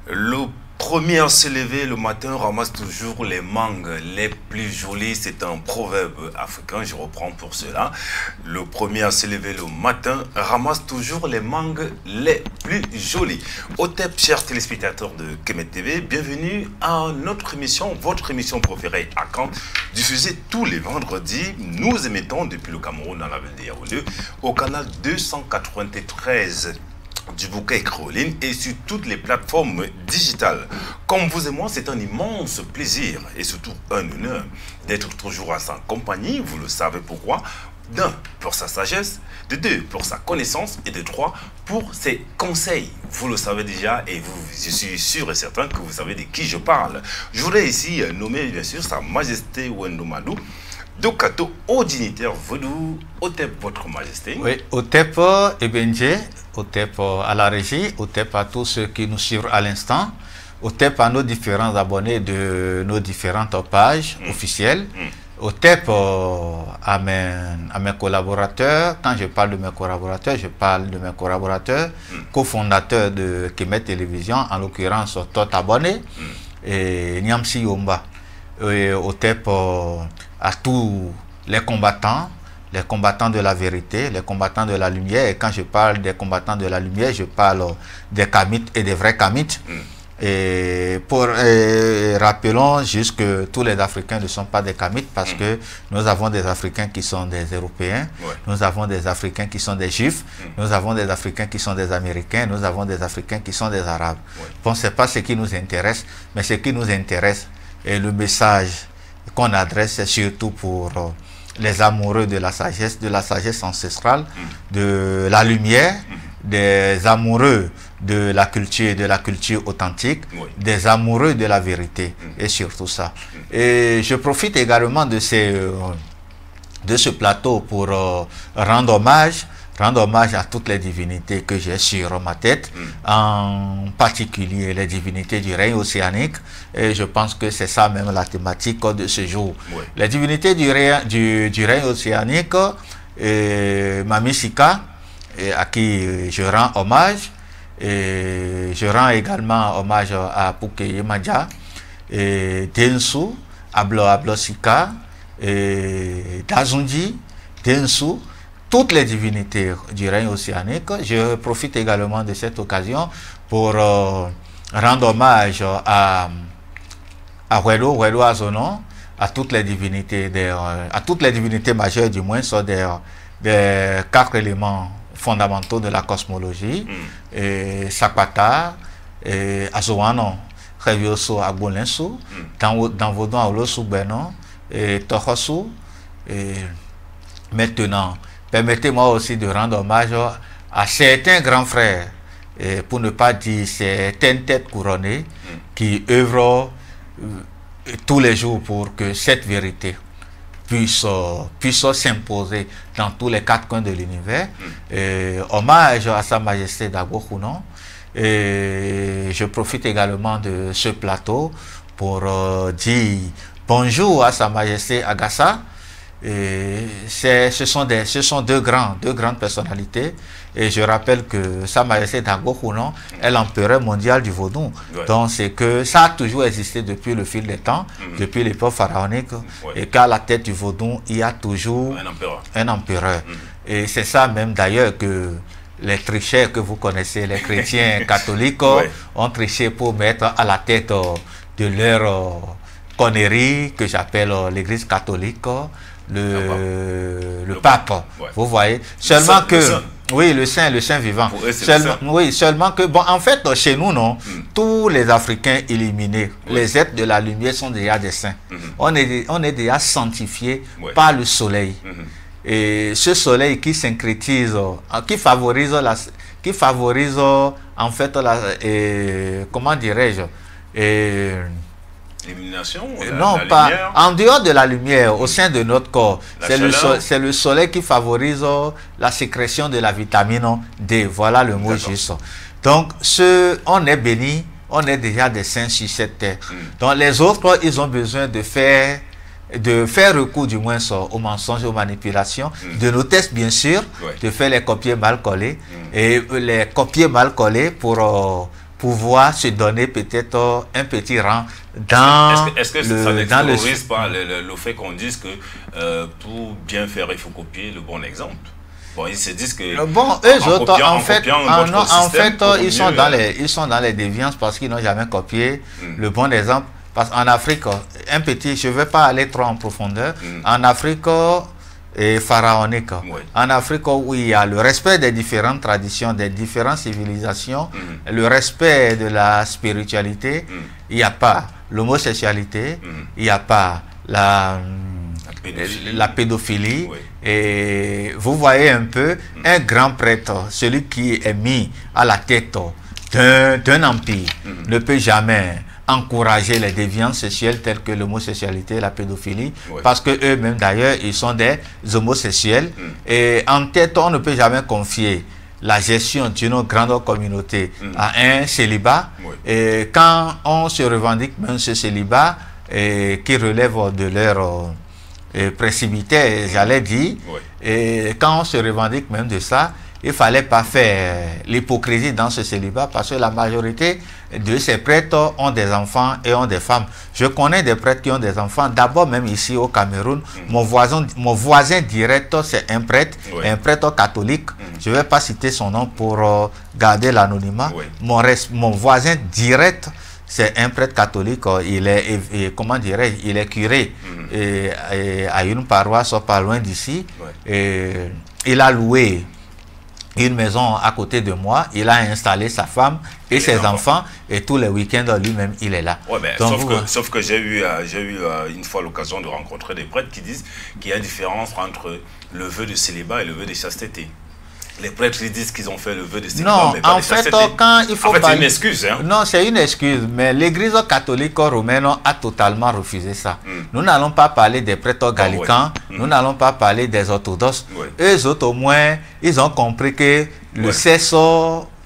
Le premier à se lever le matin ramasse toujours les mangues les plus jolies. C'est un proverbe africain, je reprends pour cela. Le premier à se lever le matin ramasse toujours les mangues les plus jolies. Otep, chers téléspectateurs de Kemet TV, bienvenue à notre émission, votre émission préférée à Caen, diffusée tous les vendredis. Nous émettons depuis le Cameroun dans la ville de Yaoundé au canal 293 du bouquet Créoline et sur toutes les plateformes digitales. Comme vous et moi, c'est un immense plaisir et surtout un honneur d'être toujours à sa compagnie. Vous le savez pourquoi. D'un, pour sa sagesse. De deux, pour sa connaissance. Et de trois, pour ses conseils. Vous le savez déjà et je suis sûr et certain que vous savez de qui je parle. Je voudrais ici nommer bien sûr Sa Majesté Wendo Madou, Dokato au dignitaire Vodou, Otep, votre majesté. Oui, Otep et Benje, Otep à la régie, Otep à tous ceux qui nous suivent à l'instant, Otep à nos différents abonnés de nos différentes pages officielles, Otep à mes collaborateurs. Quand je parle de mes collaborateurs, je parle de mes collaborateurs, cofondateurs de Kemet Télévision, en l'occurrence Tot Abonné et Nyamsi Yomba. Otep à tous les combattants de la vérité, les combattants de la lumière. Et quand je parle des combattants de la lumière, je parle des kamites et des vrais kamites. Et rappelons juste que tous les Africains ne sont pas des kamites parce que nous avons des Africains qui sont des Européens, nous avons des Africains qui sont des Juifs, nous avons des Africains qui sont des Américains, nous avons des Africains qui sont des Arabes. Bon, ce n'est pas ce qui nous intéresse, mais ce qui nous intéresse est le message qu'on adresse surtout pour les amoureux de la sagesse ancestrale, de la lumière, des amoureux de la culture authentique, des amoureux de la vérité, et surtout ça. Et je profite également de ce plateau pour rendre hommage à toutes les divinités que j'ai sur ma tête, en particulier les divinités du règne océanique, et je pense que c'est ça même la thématique de ce jour. Les divinités du règne océanique, Mami Sika, à qui je rends hommage, et je rends également hommage à Pukeye Madja, et Densu, Ablo Sika, et Dazundi, Densu, toutes les divinités du règne océanique. Je profite également de cette occasion pour rendre hommage à Welo Azonon, à toutes les divinités majeures du moins, sont des 4 éléments fondamentaux de la cosmologie, et Sakwata, et Azoano, Revioso Agbolensu, dans Vodon Aolosu Benon, et Tohosu, et maintenant, permettez-moi aussi de rendre hommage à certains grands frères, et pour ne pas dire certaines têtes couronnées, qui œuvrent tous les jours pour que cette vérité puisse s'imposer dans tous les 4 coins de l'univers. Hommage à Sa Majesté Dagbo Khunon. Et je profite également de ce plateau pour dire bonjour à Sa Majesté Agassa. Ce sont deux grandes personnalités, et je rappelle que Sa Majesté Dagbo Khunon est l'empereur mondial du Vaudou. Donc c'est que ça a toujours existé depuis le fil des temps, depuis l'époque pharaonique, et qu'à la tête du Vaudou il y a toujours un empereur. Et c'est ça même d'ailleurs que les tricheurs que vous connaissez, les chrétiens catholiques, ont triché pour mettre à la tête de leur connerie que j'appelle l'église catholique le pape. Vous voyez, seulement que oui, le saint vivant. Seulement que bon, en fait chez nous non, tous les Africains illuminés, les êtres de la lumière sont déjà des saints. On est déjà sanctifiés par le soleil. Et ce soleil qui syncrétise, qui favorise en fait comment dirais-je, l'élimination, non, pas lumière. En dehors de la lumière, au sein de notre corps, c'est le soleil qui favorise la sécrétion de la vitamine D. Voilà le mot juste. Donc, on est béni, on est déjà des saints sur cette terre. Donc, les autres, ils ont besoin de faire recours du moins aux mensonges, aux manipulations, de nos tests bien sûr, de faire les copier mal collés, et les copier mal collés pour pouvoir se donner peut-être un petit rang dans est-ce que ça n'extériorise pas le fait qu'on dise que pour bien faire, il faut copier le bon exemple? Bon, ils se disent que bon, eux autres, en fait, ils sont dans les déviances parce qu'ils n'ont jamais copié le bon exemple. Parce qu'en Afrique, je ne vais pas aller trop en profondeur. En Afrique pharaonique, en Afrique où il y a le respect des différentes traditions, des différentes civilisations, le respect de la spiritualité, il n'y a pas l'homosexualité, il n'y a pas la pédophilie. Et vous voyez un peu un grand prêtre, celui qui est mis à la tête d'un empire, ne peut jamais encourager les déviances sexuelles telles que l'homosexualité, la pédophilie, parce que eux-mêmes d'ailleurs, ils sont des homosexuels. Et en tête, on ne peut jamais confier la gestion d'une grande communauté à un célibat. Et quand on se revendique même ce célibat qui relève de leur précipité, j'allais dire, et quand on se revendique même de ça, il ne fallait pas faire l'hypocrisie dans ce célibat parce que la majorité de ces prêtres ont des enfants et ont des femmes. Je connais des prêtres qui ont des enfants, d'abord même ici au Cameroun. Mon voisin direct, c'est un prêtre catholique. Je ne vais pas citer son nom pour garder l'anonymat. Mon voisin direct, c'est un prêtre catholique, il est, comment dirais-je, il est curé à une paroisse pas loin d'ici. Il a loué une maison à côté de moi, il a installé sa femme et ses enfants, et tous les week-ends lui-même il est là. Sauf que j'ai eu une fois l'occasion de rencontrer des prêtres qui disent qu'il y a une différence entre le vœu de célibat et le vœu de chasteté. Les prêtres ils disent qu'ils ont fait le vœu de célibat, non, mais pas en fait, quand il faut c'est une excuse. Hein? Non, c'est une excuse, mais l'église catholique romaine a totalement refusé ça. Nous n'allons pas parler des prêtres gallicans, nous n'allons pas parler des orthodoxes. Eux autres, au moins, ils ont compris que le sexe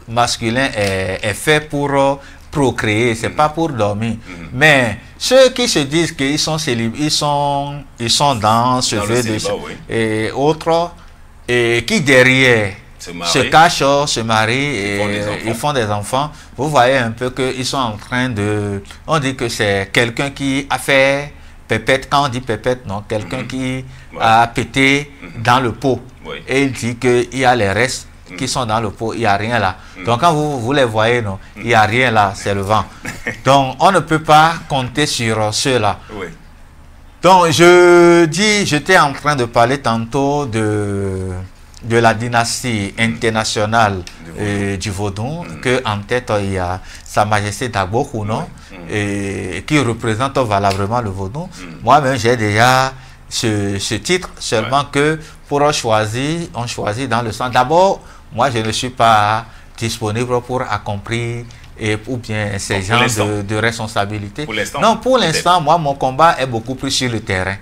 masculin est fait pour procréer, c'est pas pour dormir. Mais ceux qui se disent qu'ils sont ils sont dans ce vœu de et autres, et qui derrière se cachent, se marient et ils font des enfants. Vous voyez un peu qu'ils sont en train de... On dit que c'est quelqu'un qui a fait pépette. Quand on dit pépette, non, quelqu'un qui a pété dans le pot. Et il dit qu'il y a les restes qui sont dans le pot, il n'y a rien là. Donc quand vous les voyez, non, il n'y a rien là, c'est le vent. Donc on ne peut pas compter sur ceux-là. Donc j'étais en train de parler tantôt de la dynastie internationale du Vodou, que en tête il y a Sa Majesté Dagbo Kounon, qui représente valablement le Vodou. Moi-même j'ai déjà ce titre, seulement que pour on choisit dans le sens. D'abord, moi je ne suis pas disponible pour accomplir ou bien ces genres de responsabilité. Non, pour l'instant, moi, mon combat est beaucoup plus sur le terrain.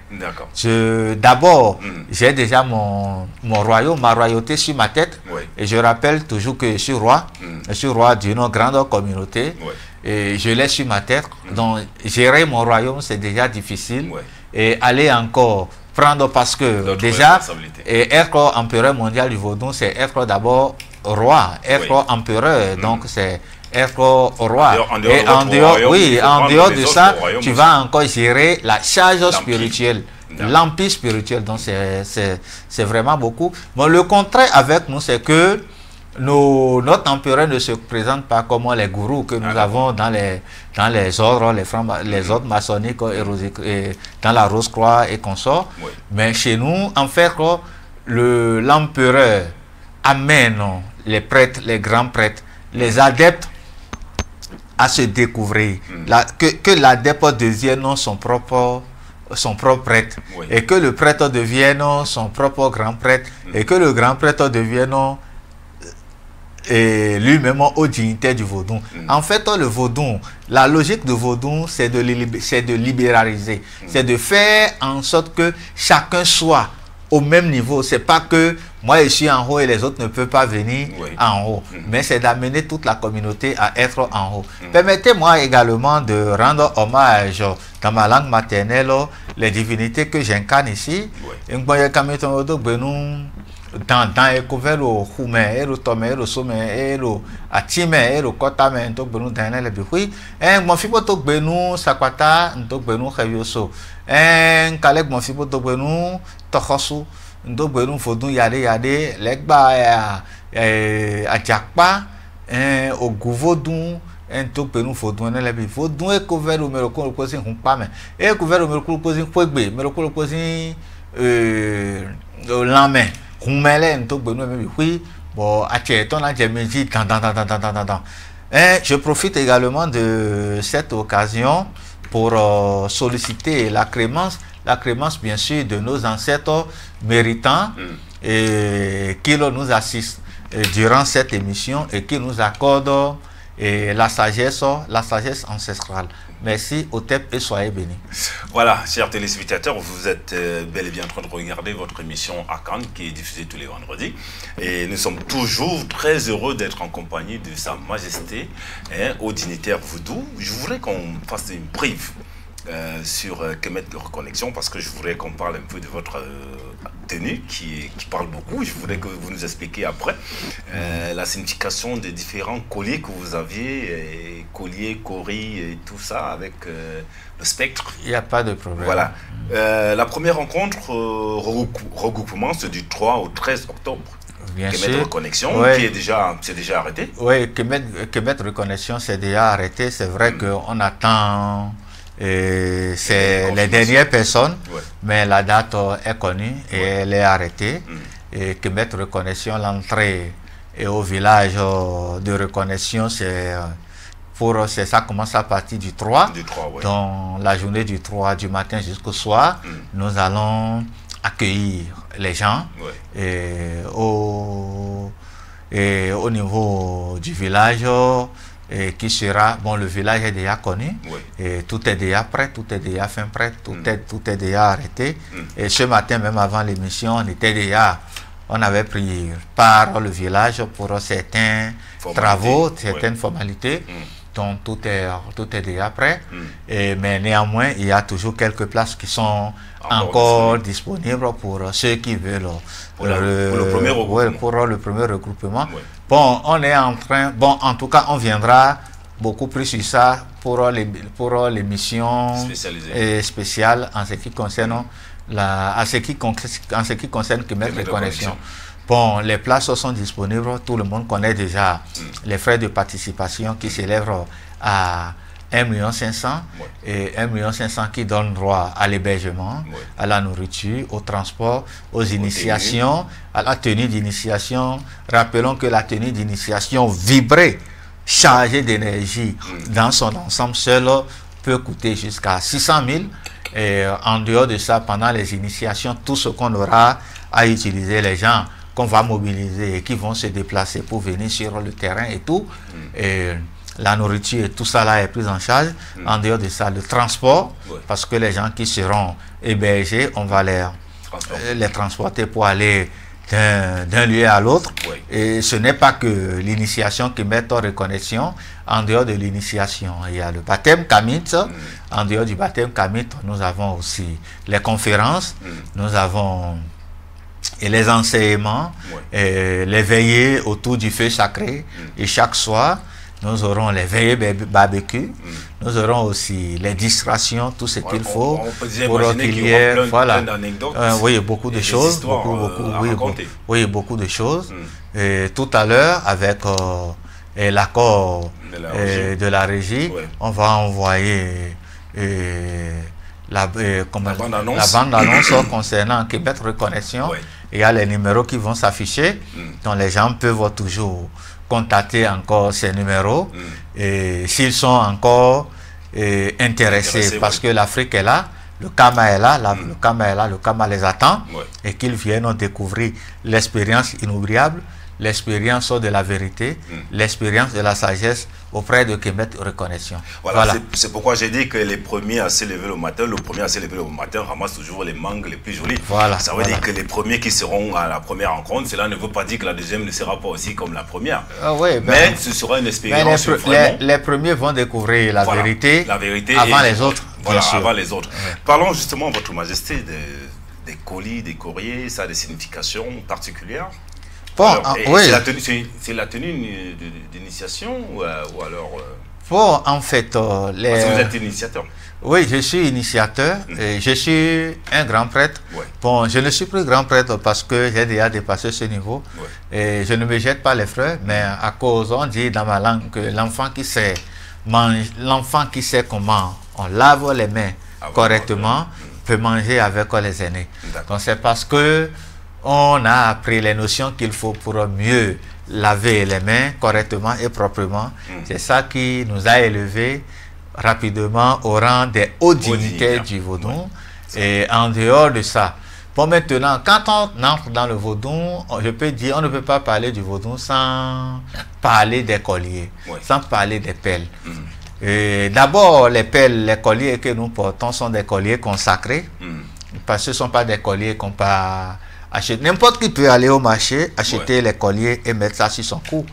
D'abord, j'ai déjà mon royaume, ma royauté sur ma tête. Et je rappelle toujours que je suis roi d'une grande communauté. Et je l'ai sur ma tête. Donc, gérer mon royaume, c'est déjà difficile. Et aller encore prendre, parce que déjà, être empereur mondial du Vodou, c'est être d'abord roi, être empereur. Donc, c'est être roi. Et en dehors de ça, tu vas encore gérer la charge spirituelle, l'empire spirituel. Donc c'est vraiment beaucoup. Bon, le contraire avec nous, c'est que notre empereur ne se présente pas comme les gourous que nous avons dans les ordres, les ordres maçonniques et dans la Rose-Croix et consorts. Mais chez nous, en fait, l'empereur amène les prêtres, les grands prêtres, les adeptes à se découvrir, que l'adepte devienne son propre prêtre, et que le prêtre devienne son propre grand prêtre, et que le grand prêtre devienne lui-même aux dignités du Vodou. En fait, le Vodou, la logique de Vodou, c'est de libéraliser, c'est de faire en sorte que chacun soit au même niveau. C'est pas que moi je suis en haut et les autres ne peuvent pas venir en haut, mais c'est d'amener toute la communauté à être en haut. Permettez-moi également de rendre hommage dans ma langue maternelle les divinités que j'incarne ici. dans et couvert au Houmé, et le Tomé, et le Sommet, et le Atime, et le Kotame, et le Benou dans les Bihui. Et mon fibo to Benou, Sakwata, to Benou Havioso. Et Kalek mon fibo to Benou, Tohosu, to Benou Fodou Yade, Legba à Jakpa, au Gouvodou. Un tout peu nous faut donner les billes. Faut donner couvert au mérocolo posé un pas mais et couvert au mérocolo posé un peu bé mérocolo posé l'amène on mêle un tout peu nous même oui bon achètons la jémégie dans. Et je profite également de cette occasion pour solliciter la crémence bien sûr de nos ancêtres méritants et qui nous assistent durant cette émission et qui nous accordent et la sagesse ancestrale. Merci, Otep, et soyez bénis. Voilà, chers téléspectateurs, vous êtes bel et bien en train de regarder votre émission Akan qui est diffusée tous les vendredis. Et nous sommes toujours très heureux d'être en compagnie de Sa Majesté, au dignitaire Voodoo. Je voudrais qu'on fasse une brief sur Kemet de Reconnexion parce que je voudrais qu'on parle un peu de votre tenue qui parle beaucoup. Je voudrais que vous nous expliquiez après la signification des différents colliers que vous aviez, colliers, coris et tout ça avec le spectre. Il n'y a pas de problème. Voilà. La première rencontre, regroupement, c'est du 3 au 13 octobre. Bien Kemet sûr. Reconnexion, Ouais. qui c'est déjà arrêté. Oui, Kemet Reconnexion, c'est déjà arrêté. C'est vrai qu'on attend... c'est les dernières personnes, mais la date est connue et elle est arrêtée. Et que mettre Reconnexion, l'entrée et au village de Reconnexion, ça commence à partir du 3. Dans la journée du 3 du matin jusqu'au soir, nous allons accueillir les gens au niveau du village. Et qui sera, bon, le village est déjà connu, et tout est déjà prêt, tout est déjà fin prêt, tout est déjà arrêté. Et ce matin, même avant l'émission, on avait pris part le village pour certains travaux, certaines formalités. Donc tout est déjà prêt. Mais néanmoins, il y a toujours quelques places qui sont encore disponibles pour ceux qui veulent pour le premier regroupement. Bon, on est en train, bon, en tout cas, on viendra beaucoup plus sur ça pour l'émission spéciale en ce qui concerne Kemet Reconnexion. Bon, les places sont disponibles, tout le monde connaît déjà les frais de participation qui s'élèvent à 1,5 million et 1,5 million qui donne droit à l'hébergement, à la nourriture, au transport, aux initiations, à la tenue d'initiation. Rappelons que la tenue d'initiation vibrée, chargée d'énergie dans son ensemble seul peut coûter jusqu'à 600 000. Et en dehors de ça, pendant les initiations, tout ce qu'on aura à utiliser, les gens qu'on va mobiliser et qui vont se déplacer pour venir sur le terrain et tout. Et la nourriture et tout ça là est pris en charge. En dehors de ça, le transport, parce que les gens qui seront hébergés, on va les transporter pour aller d'un lieu à l'autre. Et ce n'est pas que l'initiation qui met en reconnexion. En dehors de l'initiation, il y a le baptême Kamit. En dehors du baptême Kamit, nous avons aussi les conférences, nous avons et les enseignements, et les veillées autour du feu sacré. Et chaque soir, nous aurons les veillées barbecue, nous aurons aussi les distractions, tout ce qu'il faut pour qu'il y ait, voilà, oui, beaucoup de choses, beaucoup de choses. Et tout à l'heure, avec l'accord de la régie, on va envoyer la bande-annonce concernant Kemet Reconnexion. Il y a les numéros qui vont s'afficher, donc les gens peuvent toujours contacter encore ces numéros et s'ils sont encore intéressés, parce que l'Afrique est là, le Kama est là, le Kama les attend et qu'ils viennent découvrir l'expérience inoubliable, l'expérience de la vérité, l'expérience de la sagesse auprès de Kemet Reconnexion. Voilà. C'est pourquoi j'ai dit que les premiers à s'élever le matin, ramasse toujours les mangues les plus jolies. Ça veut dire que les premiers qui seront à la première rencontre, cela ne veut pas dire que la deuxième ne sera pas aussi comme la première. Mais ce sera une expérience vraiment... Les premiers vont découvrir la vérité avant les autres. Avant les autres. Parlons justement, Votre Majesté, des colis, des courriers, ça a des significations particulières? Bon, Alors, oui. C'est la tenue d'initiation ou alors... Bon, en fait, Parce que vous êtes initiateur. Oui, je suis initiateur et je suis un grand prêtre. Ouais. Bon, je ne suis plus grand prêtre parce que j'ai déjà dépassé ce niveau. Ouais. Et je ne me jette pas les fleurs, mais à cause, on dit dans ma langue que l'enfant qui sait comment on lave les mains correctement peut manger avec les aînés. Donc c'est parce que on a appris les notions qu'il faut pour mieux laver les mains correctement et proprement. C'est ça qui nous a élevés rapidement au rang des hauts dignitaires du vaudou. Et en dehors de ça, bon, maintenant, quand on entre dans le vaudou, je peux dire, on ne peut pas parler du vaudou sans parler des colliers, sans parler des pelles. D'abord, les pelles, les colliers que nous portons sont des colliers consacrés, parce que ce ne sont pas des colliers qu'on peut acheter. N'importe qui peut aller au marché, acheter les colliers et mettre ça sur son cou.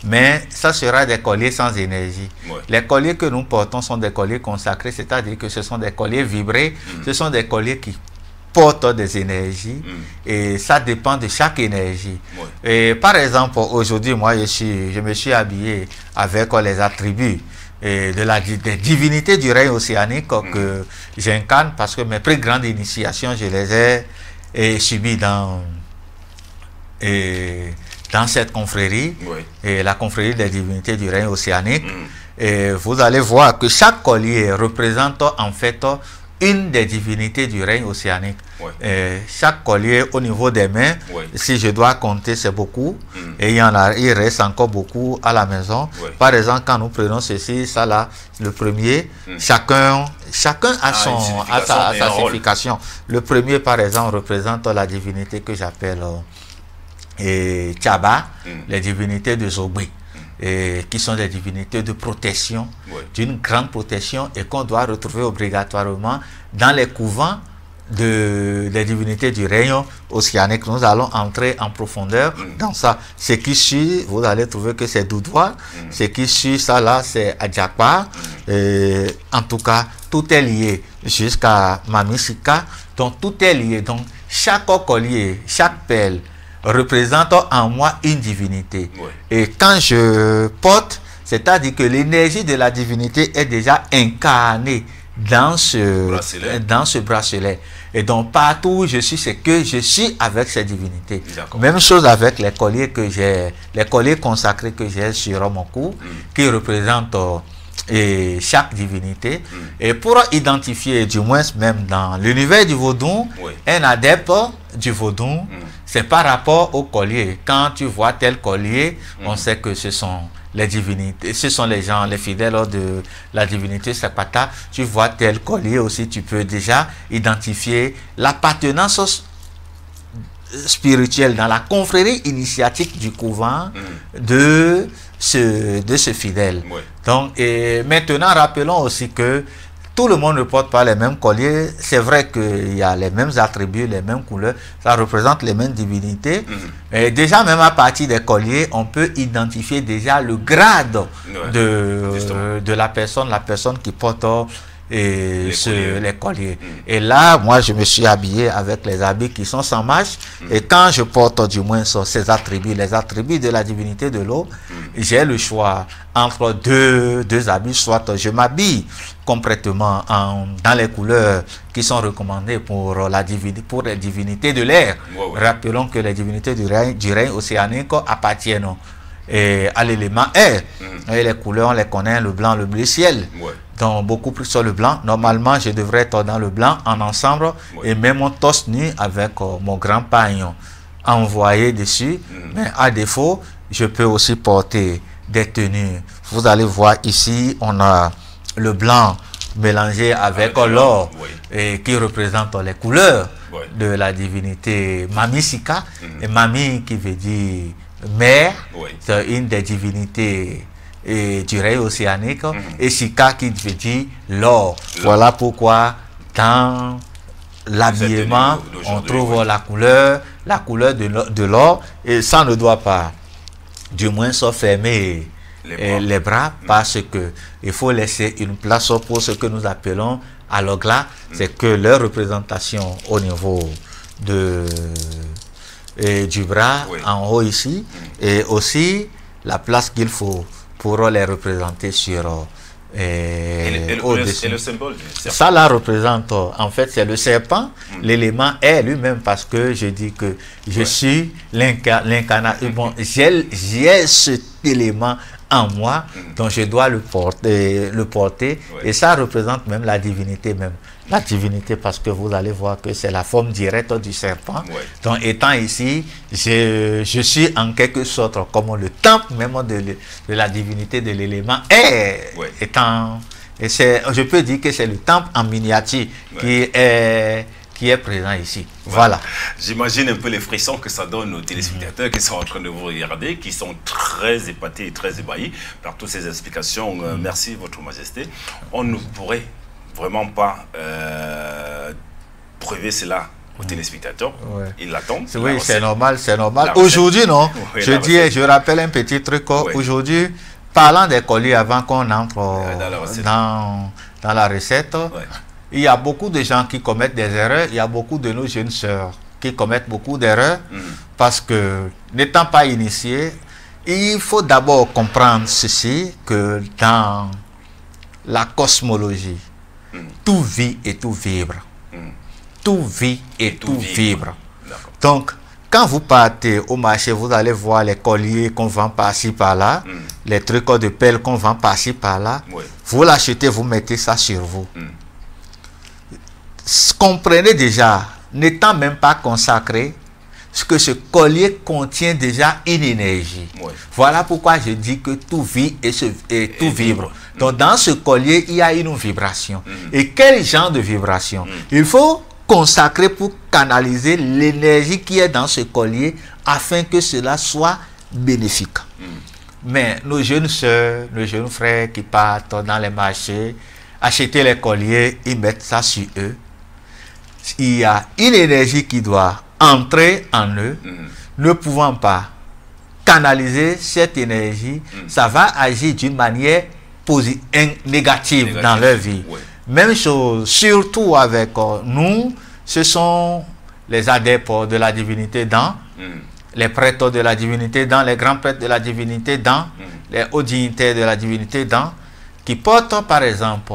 Mais ça sera des colliers sans énergie. Les colliers que nous portons sont des colliers consacrés, c'est-à-dire que ce sont des colliers vibrés, ce sont des colliers qui portent des énergies et ça dépend de chaque énergie. Et par exemple, aujourd'hui, moi, je me suis habillé avec les attributs et des divinités du règne océanique que j'incarne parce que mes plus grandes initiations, je les ai subies dans cette confrérie, et la confrérie des divinités du règne océanique. Et vous allez voir que chaque collier représente en fait une des divinités du règne océanique. Chaque collier au niveau des mains, si je dois compter, c'est beaucoup. Et il reste encore beaucoup à la maison. Par exemple, quand nous prenons ceci, ça là, le premier, chacun a sa signification. Le premier, par exemple, représente la divinité que j'appelle Tchaba, les divinités de Zobé. Qui sont des divinités de protection, d'une grande protection et qu'on doit retrouver obligatoirement dans les couvents des divinités du règne océanique. Nous allons entrer en profondeur dans ça. Ce qui suit, vous allez trouver que c'est Doudoua. Ce qui suit, ça là, c'est Adjakpa. En tout cas, tout est lié jusqu'à Mamisika. Donc, tout est lié. Donc, chaque collier, chaque pelle représente en moi une divinité. Et quand je porte, c'est-à-dire que l'énergie de la divinité est déjà incarnée dans ce bracelet. Et donc partout où je suis, c'est que je suis avec ces divinités. Même chose avec les colliers que j'ai, les colliers consacrés que j'ai sur mon cou, qui représentent chaque divinité. Et pour identifier, du moins même dans l'univers du vaudou, un adepte du vaudou, c'est par rapport au collier. Quand tu vois tel collier, on sait que ce sont les divinités, ce sont les gens, les fidèles de la divinité Sapata. Tu vois tel collier aussi, tu peux déjà identifier l'appartenance spirituelle dans la confrérie initiatique du couvent de ce fidèle. Donc, et maintenant, rappelons aussi que tout le monde ne porte pas les mêmes colliers. C'est vrai qu'il y a les mêmes attributs, les mêmes couleurs. Ça représente les mêmes divinités. Et déjà, même à partir des colliers, on peut identifier déjà le grade de la personne qui porte les colliers. Et là, moi, je me suis habillé avec les habits qui sont sans manches. Et quand je porte du moins ces attributs, les attributs de la divinité de l'eau, j'ai le choix entre deux habits. Soit je m'habille complètement dans les couleurs qui sont recommandées pour les divinités de l'air. Rappelons que les divinités du règne océanique appartiennent à l'élément air. Et les couleurs, on les connaît, le blanc, le bleu ciel. Donc beaucoup plus sur le blanc. Normalement, je devrais être dans le blanc en ensemble et même mon torse nu avec mon grand paillon envoyé dessus. Mais à défaut, je peux aussi porter des tenues. Vous allez voir ici, on a le blanc mélangé avec l'or et qui représente les couleurs de la divinité Mamisika. Et Mami qui veut dire mère, c'est une des divinités du règne océanique, et Sika qui veut dire l'or. Voilà pourquoi dans l'habillement on trouve la couleur de l'or, et ça ne doit pas du moins se fermer les bras parce que il faut laisser une place pour ce que nous appelons alogla, c'est que leur représentation au niveau du bras en haut ici, et aussi la place qu'il faut pour les représenter sur et le symbole ça la représente, en fait, c'est le serpent. L'élément est lui-même, parce que je dis que je suis l'incarnation. Bon, j'ai cet élément en moi, donc je dois le porter, et ça représente même la divinité même. La divinité, parce que vous allez voir que c'est la forme directe du serpent. Donc étant ici, je suis en quelque sorte comme le temple même de la divinité de l'élément étant, et je peux dire que c'est le temple en miniature qui est présent ici. Voilà. J'imagine un peu les frissons que ça donne aux téléspectateurs qui sont en train de vous regarder, qui sont très épatés et très ébahis par toutes ces explications. Merci, Votre Majesté. On ne pourrait vraiment pas prouver cela aux téléspectateurs. Ils l'attendent. Oui, c'est normal, c'est normal. Aujourd'hui, non. Je rappelle un petit truc. Aujourd'hui, parlant des colliers, avant qu'on entre dans la recette, il y a beaucoup de gens qui commettent des erreurs. Il y a beaucoup de nos jeunes sœurs qui commettent beaucoup d'erreurs parce que, n'étant pas initiés, il faut d'abord comprendre ceci, que dans la cosmologie, tout vit et tout vibre. Tout vit et tout vibre. Donc, quand vous partez au marché, vous allez voir les colliers qu'on vend par-ci par-là, les trucs de pelle qu'on vend par-ci par-là. Vous l'achetez, vous mettez ça sur vous. Comprenez déjà, n'étant même pas consacré, que ce collier contient déjà une énergie. Voilà pourquoi je dis que tout vit et tout vibre. Donc dans ce collier, il y a une vibration. Et quel genre de vibration? Il faut consacrer pour canaliser l'énergie qui est dans ce collier afin que cela soit bénéfique. Mais nos jeunes soeurs, nos jeunes frères qui partent dans les marchés, acheter les colliers, ils mettent ça sur eux. Il y a une énergie qui doit entrer en eux, ne pouvant pas canaliser cette énergie, ça va agir d'une manière négative dans leur vie. Même chose, surtout avec nous, ce sont les adeptes de la divinité dans, les prêtres de la divinité dans, les grands prêtres de la divinité dans, les hauts dignitaires de la divinité dans, qui portent par exemple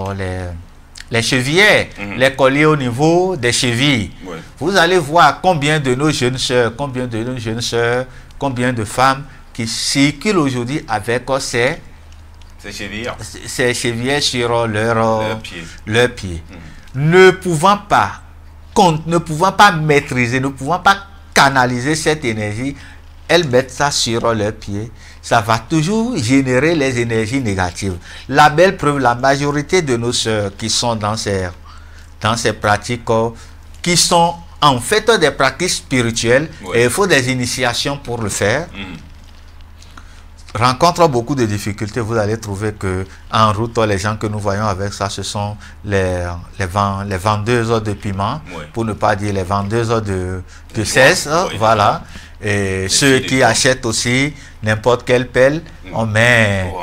les chevillers, les colliers au niveau des chevilles. Vous allez voir combien de nos jeunes sœurs, combien de femmes qui circulent aujourd'hui avec ces chevillers sur leurs pieds. Ne pouvant pas maîtriser, ne pouvant pas canaliser cette énergie, elles mettent ça sur leurs pieds. Ça va toujours générer les énergies négatives. La belle preuve, la majorité de nos sœurs qui sont dans ces pratiques, qui sont en fait des pratiques spirituelles, et il faut des initiations pour le faire, rencontrent beaucoup de difficultés. Vous allez trouver que en route, les gens que nous voyons avec ça, ce sont les vendeuses de piments, pour ne pas dire les vendeuses de cesse, voilà. Et ceux qui achètent aussi n'importe quelle pelle, on met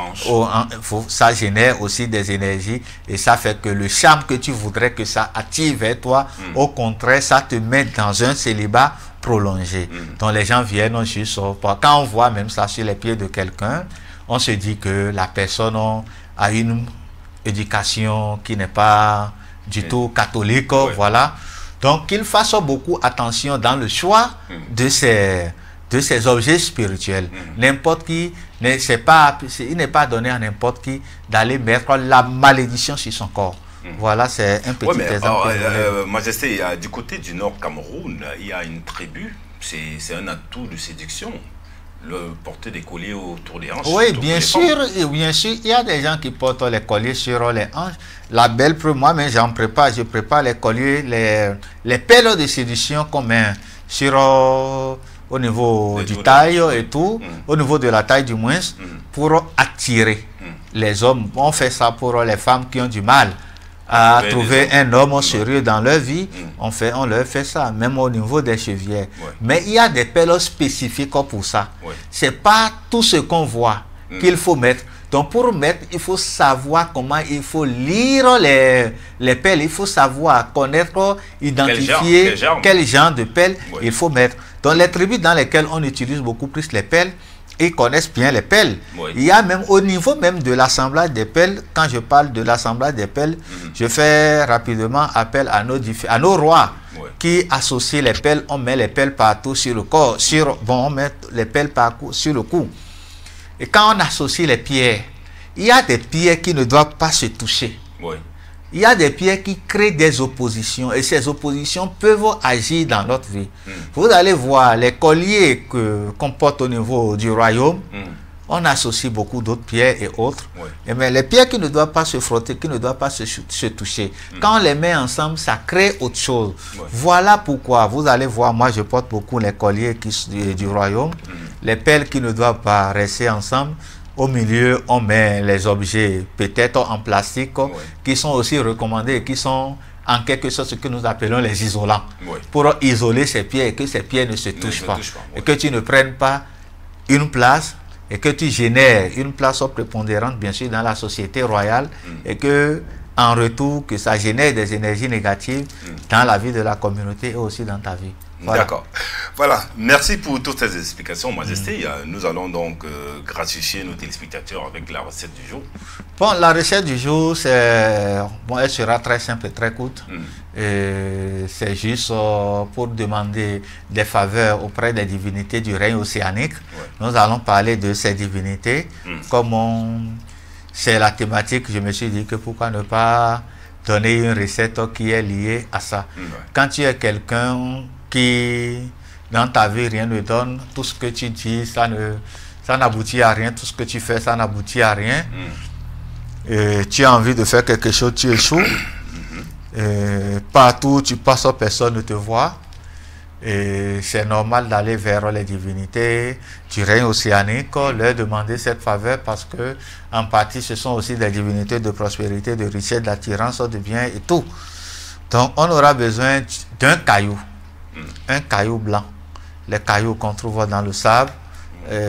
ça génère aussi des énergies, et ça fait que le charme que tu voudrais que ça attire vers toi, au contraire, ça te met dans un célibat prolongé. Donc les gens viennent juste, quand on voit même ça sur les pieds de quelqu'un, on se dit que la personne a une éducation qui n'est pas du tout catholique, voilà. Donc qu'il fasse beaucoup attention dans le choix de ces objets spirituels. N'importe qui, il n'est pas donné à n'importe qui d'aller mettre la malédiction sur son corps. Voilà, c'est un petit exemple. Majesté, du côté du Nord Cameroun, il y a une tribu, c'est un atout de séduction, le porter des colliers autour des hanches. Oui, bien sûr, il y a des gens qui portent les colliers sur les hanches. La belle preuve, moi-même, je prépare les colliers, les perles de séduction qu'on met au niveau du taille et tout, au niveau de la taille du moins, pour attirer les hommes. On fait ça pour les femmes qui ont du mal à trouver un homme sérieux dans leur vie, on leur fait ça, même au niveau des chevilles. Mais il y a des perles spécifiques pour ça. C'est pas tout ce qu'on voit qu'il faut mettre. Donc pour mettre, il faut savoir comment il faut lire les pelles. Il faut savoir connaître, identifier quel genre de pelle il faut mettre. Donc les tribus dans lesquelles on utilise beaucoup plus les pelles, ils connaissent bien les pelles. Il y a même au niveau même de l'assemblage des pelles, quand je parle de l'assemblage des pelles, je fais rapidement appel à nos rois qui associent les pelles. On met les pelles partout sur le corps, on met les pelles partout sur le cou. Et quand on associe les pierres, il y a des pierres qui ne doivent pas se toucher. Il y a des pierres qui créent des oppositions et ces oppositions peuvent agir dans notre vie. Vous allez voir les colliers qu'on porte au niveau du royaume, on associe beaucoup d'autres pierres et autres. Mais les pierres qui ne doivent pas se frotter, qui ne doivent pas se toucher, quand on les met ensemble, ça crée autre chose. Voilà pourquoi vous allez voir, moi je porte beaucoup les colliers du royaume, les pelles qui ne doivent pas rester ensemble. Au milieu, on met les objets peut-être en plastique qui sont aussi recommandés, qui sont en quelque sorte ce que nous appelons les isolants, pour isoler ces pierres et que ces pierres ne se touchent pas. Et que tu ne prennes pas une place et que tu génères une place prépondérante, bien sûr, dans la société royale et que en retour, que ça génère des énergies négatives dans la vie de la communauté et aussi dans ta vie. Voilà. D'accord. Voilà. Merci pour toutes ces explications, Majesté. Nous allons donc gratifier nos téléspectateurs avec la recette du jour. Bon, la recette du jour, elle sera très simple et très courte. C'est juste pour demander des faveurs auprès des divinités du règne océanique. Nous allons parler de ces divinités. Comme c'est la thématique, je me suis dit que pourquoi ne pas donner une recette qui est liée à ça. Quand tu es quelqu'un qui, dans ta vie, rien ne donne, tout ce que tu dis, ça n'aboutit à rien, tout ce que tu fais, ça n'aboutit à rien. Et tu as envie de faire quelque chose, tu échoues. Et partout où tu passes, personne ne te voit. Et c'est normal d'aller vers les divinités du règne océanique, leur demander cette faveur parce que, en partie, ce sont aussi des divinités de prospérité, de richesse, d'attirance, de biens et tout. Donc, on aura besoin d'un caillou. Un caillou blanc, les cailloux qu'on trouve dans le sable,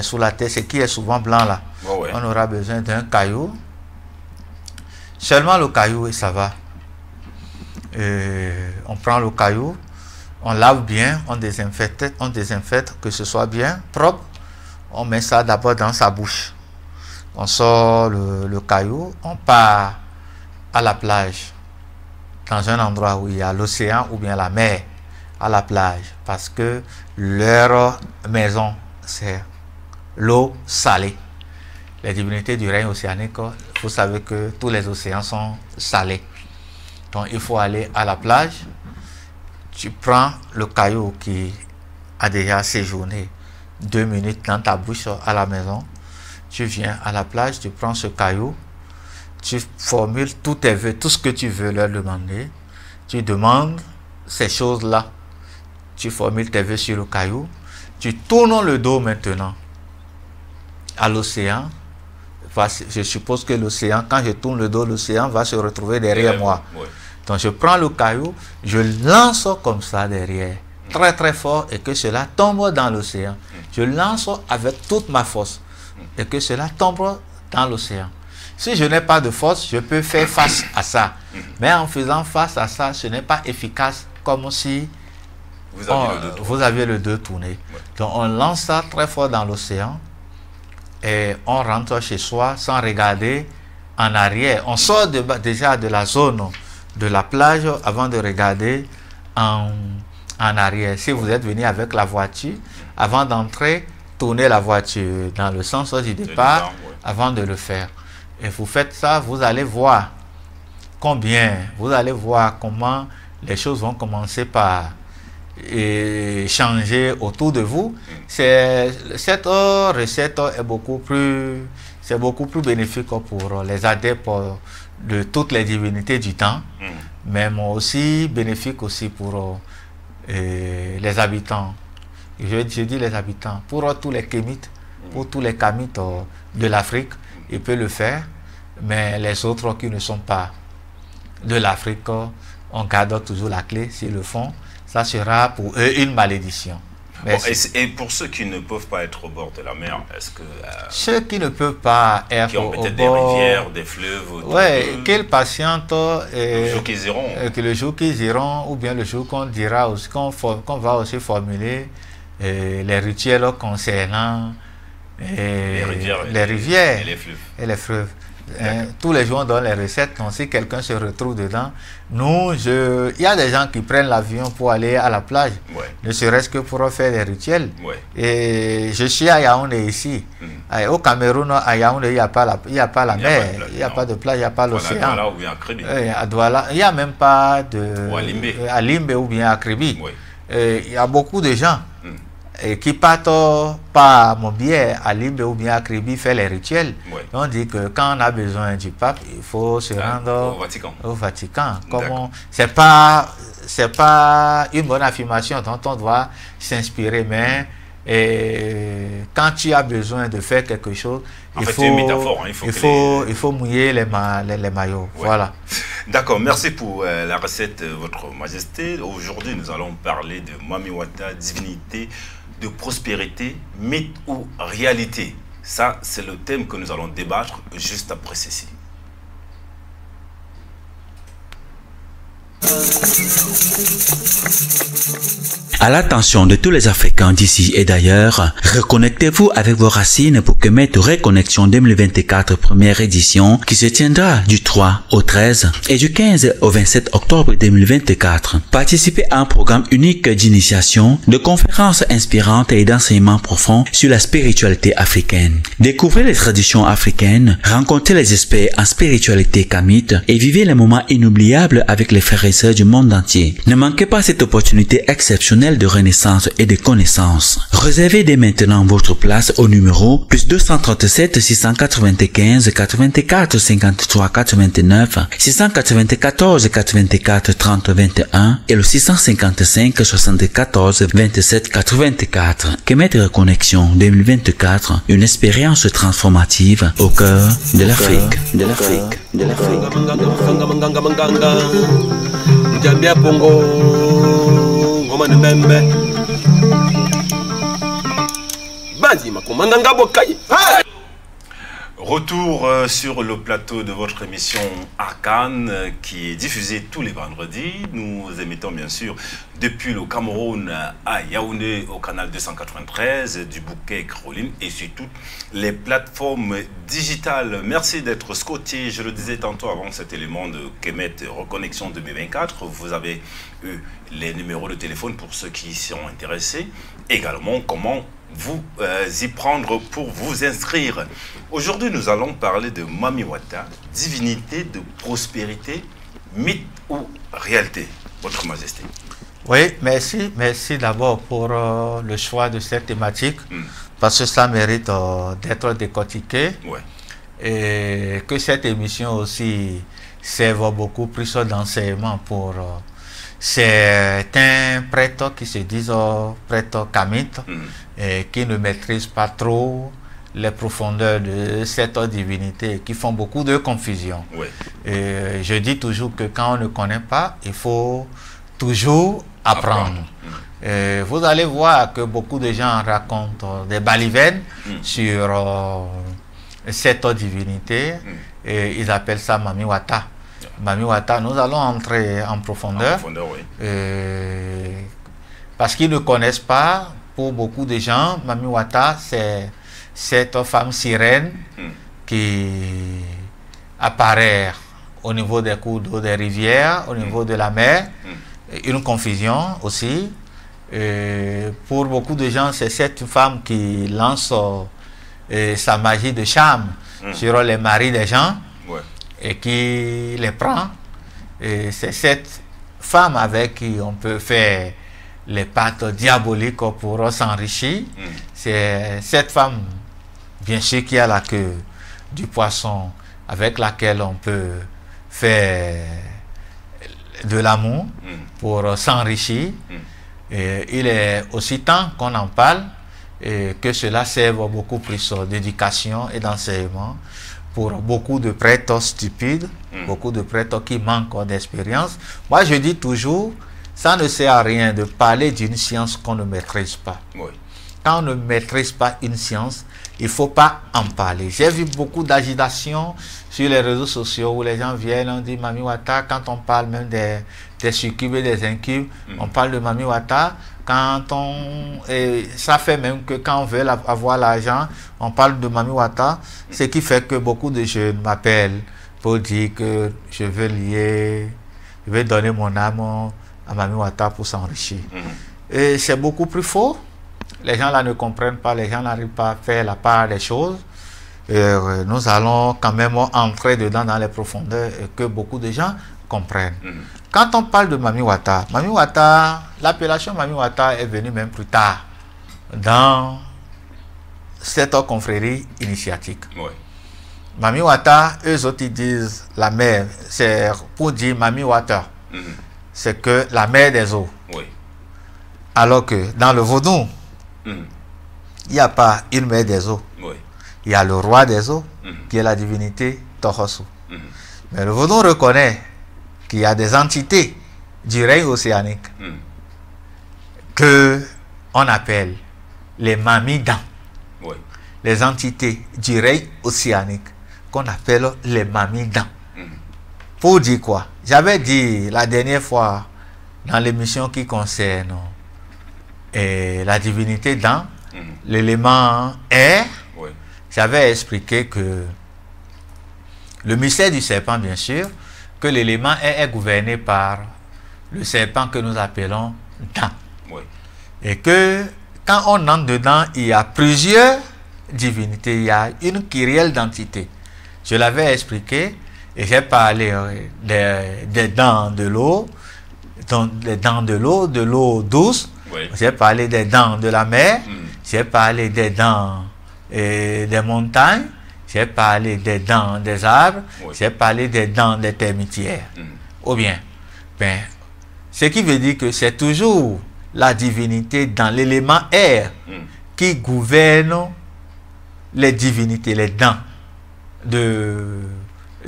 sous la terre, ce qui est souvent blanc là. On aura besoin d'un caillou, seulement le caillou et ça va. On prend le caillou, on lave bien, on désinfecte que ce soit bien propre. On met ça d'abord dans sa bouche. On sort le caillou, on part à la plage, dans un endroit où il y a l'océan ou bien la mer. À la plage, parce que leur maison, c'est l'eau salée. Les divinités du règne océanique, vous savez que tous les océans sont salés. Donc il faut aller à la plage, tu prends le caillou qui a déjà séjourné 2 minutes dans ta bouche à la maison, tu viens à la plage, tu prends ce caillou, tu formules tous tes vœux, tout ce que tu veux leur demander, tu demandes ces choses-là. Tu formules tes vœux sur le caillou, tu tournes le dos maintenant à l'océan. Je suppose que l'océan, quand je tourne le dos, l'océan va se retrouver derrière moi. Donc je prends le caillou, je lance comme ça derrière, très très fort, et que cela tombe dans l'océan. Je lance avec toute ma force, et que cela tombe dans l'océan. Si je n'ai pas de force, je peux faire face à ça. Mais en faisant face à ça, ce n'est pas efficace comme si vous aviez le dos tourné. Donc on lance ça très fort dans l'océan et on rentre chez soi sans regarder en arrière. On sort déjà de la zone de la plage avant de regarder en arrière. Si vous êtes venu avec la voiture, avant d'entrer, tournez la voiture dans le sens du départ avant de le faire. Et vous faites ça, vous allez voir vous allez voir comment les choses vont commencer par changer autour de vous. Cette recette est beaucoup plus bénéfique pour les adeptes de toutes les divinités du temps, mais aussi bénéfique aussi pour les habitants. Je dis les habitants, pour tous les Kémites, pour tous les Kamites de l'Afrique, ils peuvent le faire, mais les autres qui ne sont pas de l'Afrique, on garde toujours la clé s'ils le font. Ça sera pour eux une malédiction. Bon, et pour ceux qui ne peuvent pas être au bord de la mer, est-ce que... ceux qui ne peuvent pas être au bord... Qui ont peut-être des rivières, des fleuves... Oui, qu'ils patientent... le jour qu'ils iront. Que le jour qu'ils iront, ou bien le jour qu'on dira, qu'on va aussi formuler les rituels concernant les rivières et les fleuves. Tous les jours on donne les recettes, donc si quelqu'un se retrouve dedans, il y a des gens qui prennent l'avion pour aller à la plage, ne serait-ce que pour faire des rituels. Et je suis à Yaoundé ici. Au Cameroun, à Yaoundé, il n'y a pas la mer, il n'y a pas de plage, il n'y a pas l'océan. À Douala, il n'y a même pas de... à Limbe ou bien à Kribi. Il y a beaucoup de gens qui partent par mon biais à Limbe ou bien à Kribi faire les rituels. On dit que quand on a besoin du pape, il faut se rendre au Vatican. C'est pas une bonne affirmation dont on doit s'inspirer, mais quand tu as besoin de faire quelque chose, il faut mouiller les maillots. Voilà. D'accord, merci pour la recette, Votre Majesté. Aujourd'hui, nous allons parler de Mami Wata, divinité de prospérité, mythe ou réalité. Ça, c'est le thème que nous allons débattre juste après ceci. À l'attention de tous les Africains d'ici et d'ailleurs, reconnectez-vous avec vos racines pour Kemet Reconnexion 2024 première édition qui se tiendra du 3 au 13 et du 15 au 27 octobre 2024. Participez à un programme unique d'initiation, de conférences inspirantes et d'enseignements profonds sur la spiritualité africaine. Découvrez les traditions africaines, rencontrez les experts en spiritualité kamite et vivez les moments inoubliables avec les frères et sœurs du monde entier. Ne manquez pas cette opportunité exceptionnelle de renaissance et de connaissance. Réservez dès maintenant votre place au numéro +237 695 84 53 89 694 84 30 21 et le 655 74 27 84. Kemet Reconnexion 2024, une expérience transformative au cœur de l'Afrique. Retour sur le plateau de votre émission Arcane qui est diffusée tous les vendredis. Nous émettons bien sûr depuis le Cameroun à Yaoundé au canal 293 du bouquet Caroline et sur toutes les plateformes digitales. Merci d'être scotché. Je le disais tantôt avant cet élément de Kemet Reconnexion 2024. Vous avez eu les numéros de téléphone pour ceux qui y sont intéressés. Également, comment vous y prendre pour vous inscrire. Aujourd'hui, nous allons parler de Mami Wata, divinité de prospérité, mythe ou réalité. Votre Majesté. Oui, merci d'abord pour le choix de cette thématique, parce que ça mérite d'être décortiqué, et que cette émission aussi serve beaucoup plus d'enseignement pour certains prêtres qui se disent prêtres kamites et qui ne maîtrisent pas trop les profondeurs de cette divinité, qui font beaucoup de confusion. Et je dis toujours que quand on ne connaît pas, il faut toujours apprendre. Vous allez voir que beaucoup de gens racontent des balivernes sur cette divinité et ils appellent ça Mami Wata. Mami Wata, nous allons entrer en profondeur, parce qu'ils ne connaissent pas. Pour beaucoup de gens, Mami Wata, c'est cette femme sirène qui apparaît au niveau des cours d'eau, des rivières, au niveau de la mer. Une confusion aussi. Pour beaucoup de gens, c'est cette femme qui lance sa magie de charme sur les maris des gens et qui les prend. Et c'est cette femme avec qui on peut faire les pactes diaboliques pour s'enrichir. C'est cette femme, bien sûr, qui a la queue du poisson, avec laquelle on peut faire de l'amour pour s'enrichir. Il est aussi temps qu'on en parle et que cela serve beaucoup plus d'éducation et d'enseignement pour beaucoup de prêtres stupides, beaucoup de prêtres qui manquent d'expérience. Moi, je dis toujours, ça ne sert à rien de parler d'une science qu'on ne maîtrise pas. Oui. Quand on ne maîtrise pas une science, il ne faut pas en parler. J'ai vu beaucoup d'agitation sur les réseaux sociaux où les gens viennent, on dit Mami Wata, quand on parle même des succubes et des incubes, on parle de Mami Wata. Et ça fait même que quand on veut avoir l'argent, on parle de Mami Wata, ce qui fait que beaucoup de jeunes m'appellent pour dire que je veux donner mon âme à Mami Wata pour s'enrichir. Et c'est beaucoup plus faux. Les gens là ne comprennent pas, les gens n'arrivent pas à faire la part des choses. Nous allons quand même entrer dedans dans les profondeurs et que beaucoup de gens comprennent. Quand on parle de Mami Wata, l'appellation Mami Wata est venue même plus tard dans cette confrérie initiatique. Oui. Mami Wata, eux autres ils disent la mère, c'est pour dire Mami Wata, c'est que la mère des eaux. Oui. Alors que dans le vaudou, il n'y a pas une mère des eaux. Oui. Il y a le roi des eaux, qui est la divinité Tohosu. Mais le vaudou reconnaît qu'il y a des entités du règne océanique que on appelle les Mamidans. Oui. Les entités du règne océanique qu'on appelle les Mamidans. Pour dire quoi? J'avais dit la dernière fois dans l'émission qui concerne la divinité dans l'élément air, Oui. j'avais expliqué que le mystère du serpent, bien sûr, que l'élément air est gouverné par le serpent que nous appelons Dan. Oui. Et que quand on entre dedans, il y a plusieurs divinités, il y a une kyrielle d'entités. Je l'avais expliqué et j'ai parlé des dents de l'eau, des dents de l'eau douce. Oui. J'ai parlé des dents de la mer, j'ai parlé des dents des montagnes, j'ai parlé des dents des arbres, Oui. j'ai parlé des dents des termitières. Ou bien, ce qui veut dire que c'est toujours la divinité dans l'élément air qui gouverne les divinités, les dents de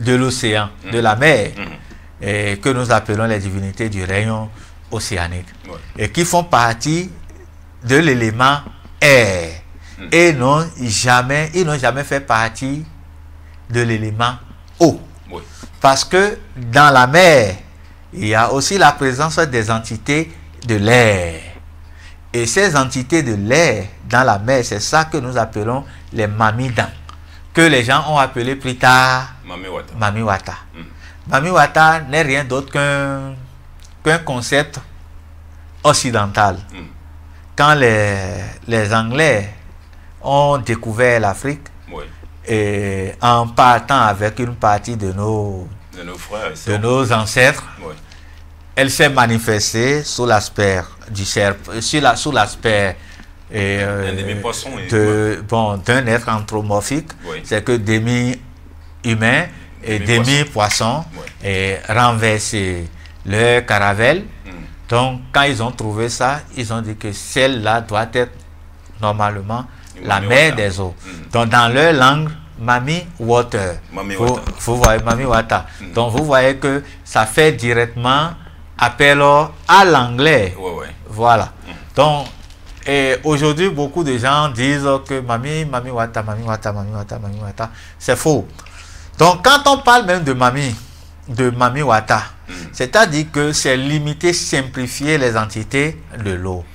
l'océan, de la mer, et que nous appelons les divinités du rayon océanique, et qui font partie de l'élément air. Et ils n'ont jamais fait partie de l'élément eau. Oui. Parce que dans la mer, il y a aussi la présence des entités de l'air. Et ces entités de l'air dans la mer, c'est ça que nous appelons les Mamidans, que les gens ont appelé plus tard Mami Wata. Mami Wata. Mami Wata n'est rien d'autre qu'un concept occidental. Quand les Anglais ont découvert l'Afrique, Oui. et en partant avec une partie de nos frères et sœurs. de nos ancêtres, Oui. elle s'est manifestée sous l'aspect du serpent, sous l'aspect Un demi-poisson et d'un être anthropomorphique. Oui. C'est que demi-humain et demi-poisson Oui. et renversé leur caravelle. Donc, quand ils ont trouvé ça, ils ont dit que celle-là doit être normalement la Mami mère Wata. des eaux. Donc, dans leur langue, Mami Water. Mami vous, Wata. vous voyez, Mami Wata. Donc, vous voyez que ça fait directement appel à l'anglais. Oui, oui. Voilà. Donc, et aujourd'hui, beaucoup de gens disent que Mami Wata, Mami Wata, Mami Wata, Mami Wata. C'est faux. Donc, quand on parle même de Mami Wata, c'est-à-dire que c'est limiter, simplifier les entités de l'eau.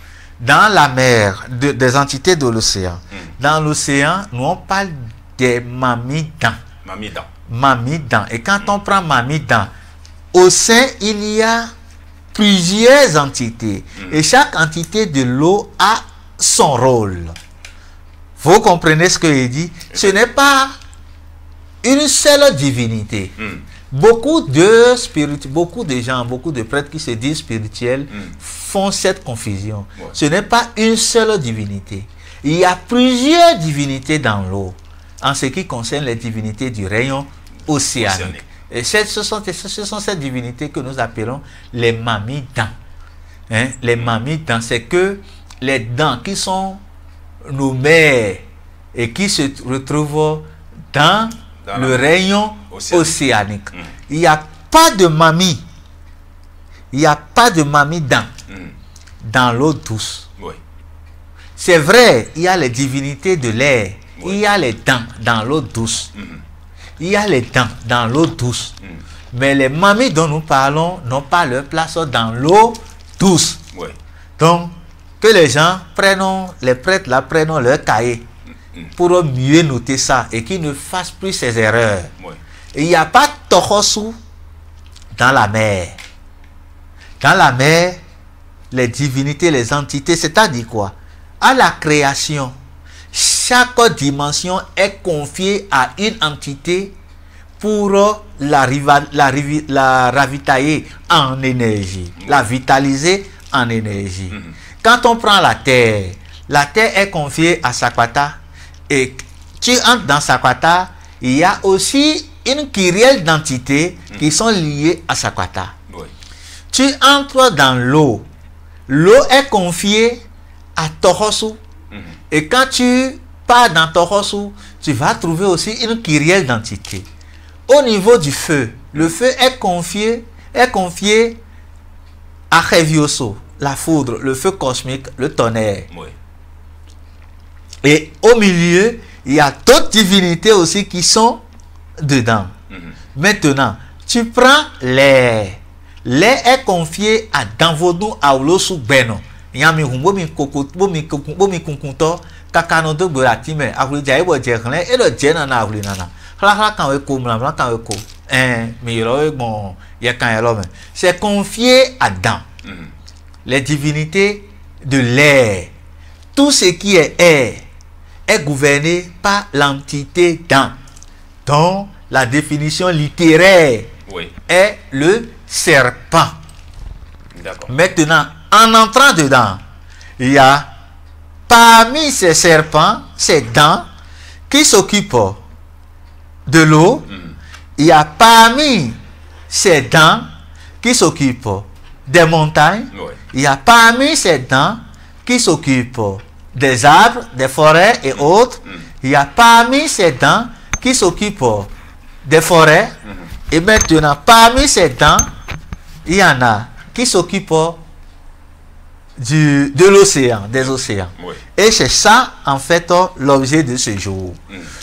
Dans la mer, des entités de l'océan. Dans l'océan, nous on parle des Mamidans. Mamidans. Mamidans. Et quand on prend Mamidans, au sein, il y a plusieurs entités. Et chaque entité de l'eau a son rôle. Vous comprenez ce que je dis? Ce n'est pas une seule divinité. Beaucoup de gens, beaucoup de prêtres qui se disent spirituels font cette confusion. Ouais. Ce n'est pas une seule divinité. Il y a plusieurs divinités dans l'eau en ce qui concerne les divinités du rayon océanique. Et ce sont ces divinités que nous appelons les Mamidans. Hein? Les Mamidans, c'est que les dents qui sont nos mères et qui se retrouvent dans le rayon océanique. Il n'y a pas de mamie. Il il n'y a pas de mamie-dan dans l'eau douce. Oui. C'est vrai, il y a les divinités de l'air. Oui. Il y a les dents dans l'eau douce. Il y a les dents dans l'eau douce. Mais les mamies dont nous parlons n'ont pas leur place dans l'eau douce. Oui. Donc, que les gens prennent, les prêtres là, prennent leur cahier pour mieux noter ça et qu'ils ne fassent plus ces erreurs. Oui. Il n'y a pas de tohosu dans la mer. Dans la mer, les divinités, les entités, c'est-à-dire quoi? À la création, chaque dimension est confiée à une entité pour la ravitailler en énergie, la vitaliser en énergie. Quand on prend la terre est confiée à Sakwata et tu entres dans Sakwata, il y a aussi une kyrielle d'entités qui sont liées à Sakwata. Oui. Tu entres dans l'eau, l'eau est confiée à Tohosu et quand tu pars dans Tohosu, tu vas trouver aussi une kyrielle d'entités. Au niveau du feu, le feu est confié à Hevioso, la foudre, le feu cosmique, le tonnerre. Oui. Et au milieu, il y a d'autres divinités aussi qui sont dedans. Maintenant, tu prends l'air. L'air est confié à Danvodou Aoulosu Beno. Yami humbo mi kunkunto kakano do boratime avuli jaibo jekle e lo jena na avuli nana. Hla kan we ko mla kan we ko. Mi ro bon ya kan elo. C'est confié à Dan. Les divinités de l'air. Tout ce qui est air est gouverné par l'entité Dan. Donc la définition littéraire est le serpent. Maintenant, en entrant dedans, il y a parmi ces serpents, ces dents qui s'occupent de l'eau. Il y a parmi ces dents qui s'occupent des montagnes. Il y a parmi ces dents qui s'occupent des arbres, des forêts et autres. Il y a parmi ces dents qui s'occupent des forêts. Et maintenant, parmi ces dents, il y en a qui s'occupent de l'océan, des océans. Et c'est ça, en fait, l'objet de ce jour.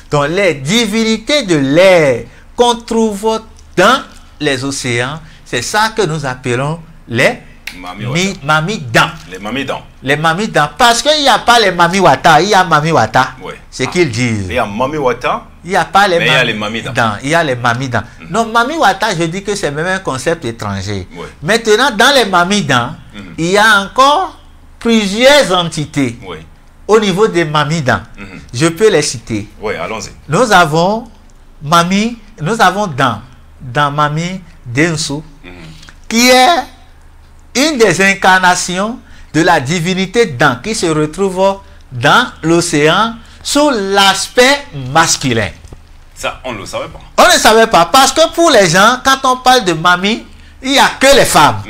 Donc, les divinités de l'air qu'on trouve dans les océans, c'est ça que nous appelons les mamidans. Les mamidans. Les mamidans. Parce qu'il n'y a pas les mamiwata, il y a mamiwata. C'est qu'ils disent. Il y a mamiwata. Il n'y a pas les mamidans. Il y a les mamidans. Non, mamiwata, je dis que c'est même un concept étranger. Maintenant, dans les mamidans, il y a encore plusieurs entités au niveau des mamidans. Je peux les citer. Oui, allons-y. Nous avons dans Mami Densu, qui est une des incarnations de la divinité Dan, qui se retrouve dans l'océan sous l'aspect masculin. Ça, on ne le savait pas. On ne savait pas, parce que pour les gens, quand on parle de Mami, il n'y a que les femmes.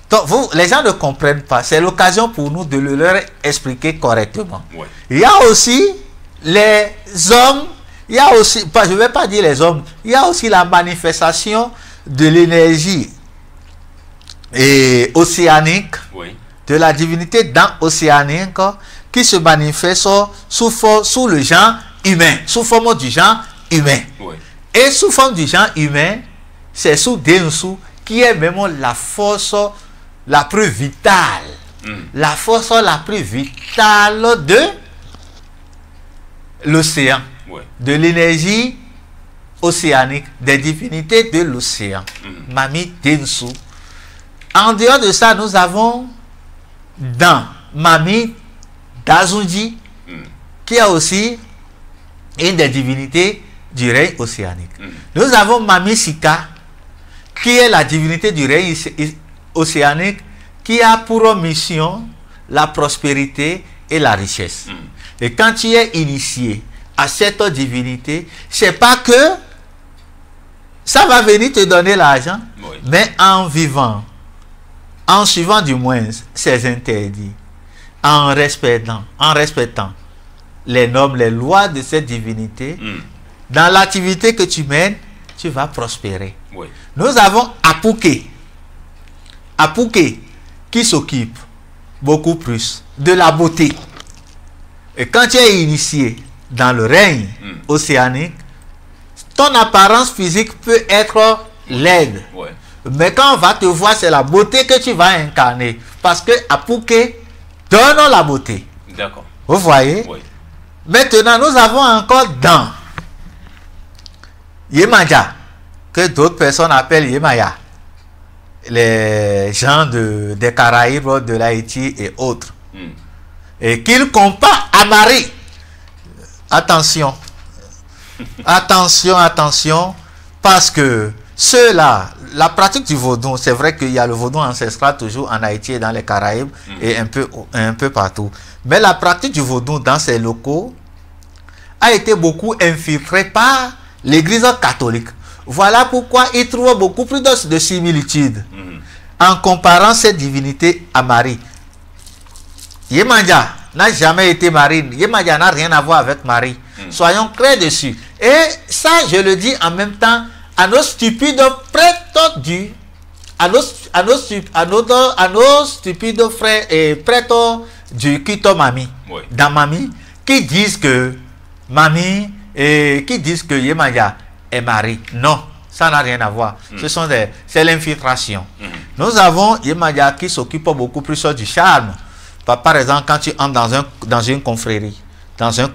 Donc, les gens ne comprennent pas. C'est l'occasion pour nous de le leur expliquer correctement. Il y a aussi les hommes, il y a aussi, je ne vais pas dire les hommes, il y a aussi la manifestation de l'énergie océanique, de la divinité dans océanique, qui se manifeste sous le genre humain, sous forme du genre humain. Et sous forme du genre humain, c'est sous Densu, qui est même la force la plus vitale. La force la plus vitale de l'océan, de l'énergie océanique, des divinités de l'océan. Mami Densu. En dehors de ça, nous avons dans Mami Dazunji, qui est aussi une des divinités du règne océanique. Nous avons Mami Sika, qui est la divinité du règne océanique, qui a pour mission la prospérité et la richesse. Et quand tu es initié à cette divinité, c'est pas que ça va venir te donner l'argent, mais en vivant, en suivant du moins ses interdits, en respectant les normes, les lois de cette divinité, dans l'activité que tu mènes, tu vas prospérer. Nous avons Apuke. Apouké, qui s'occupe beaucoup plus de la beauté. Et quand tu es initié dans le règne océanique, ton apparence physique peut être laide. Ouais. Mais quand on va te voir, c'est la beauté que tu vas incarner. Parce que Apouké donne la beauté. D'accord. Vous voyez? Oui. Maintenant, nous avons encore dans Yemaya, que d'autres personnes appellent Yemaya, les gens des Caraïbes, de l'Haïti et autres, et qu'ils comparent à Marie. Attention, attention, attention, parce que ceux-là, la pratique du vaudou, c'est vrai qu'il y a le vaudou ancestral toujours en Haïti et dans les Caraïbes et un peu partout. Mais la pratique du vaudou dans ces locaux a été beaucoup infiltrée par l'Église catholique. Voilà pourquoi ils trouvent beaucoup plus de similitudes en comparant cette divinité à Marie. Yemaya n'a jamais été Marie. Yemaya n'a rien à voir avec Marie. Soyons clairs dessus. Et ça, je le dis en même temps à nos stupides prêtres à nos stupides frères et prêtres du Kito Mami, dans Mami, qui disent que Mami et qui disent que Yemaya est Marie. Non, ça n'a rien à voir. C'est l'infiltration. Nous avons Yemaya qui s'occupe beaucoup plus du charme. Par exemple, quand tu entres dans une confrérie, dans un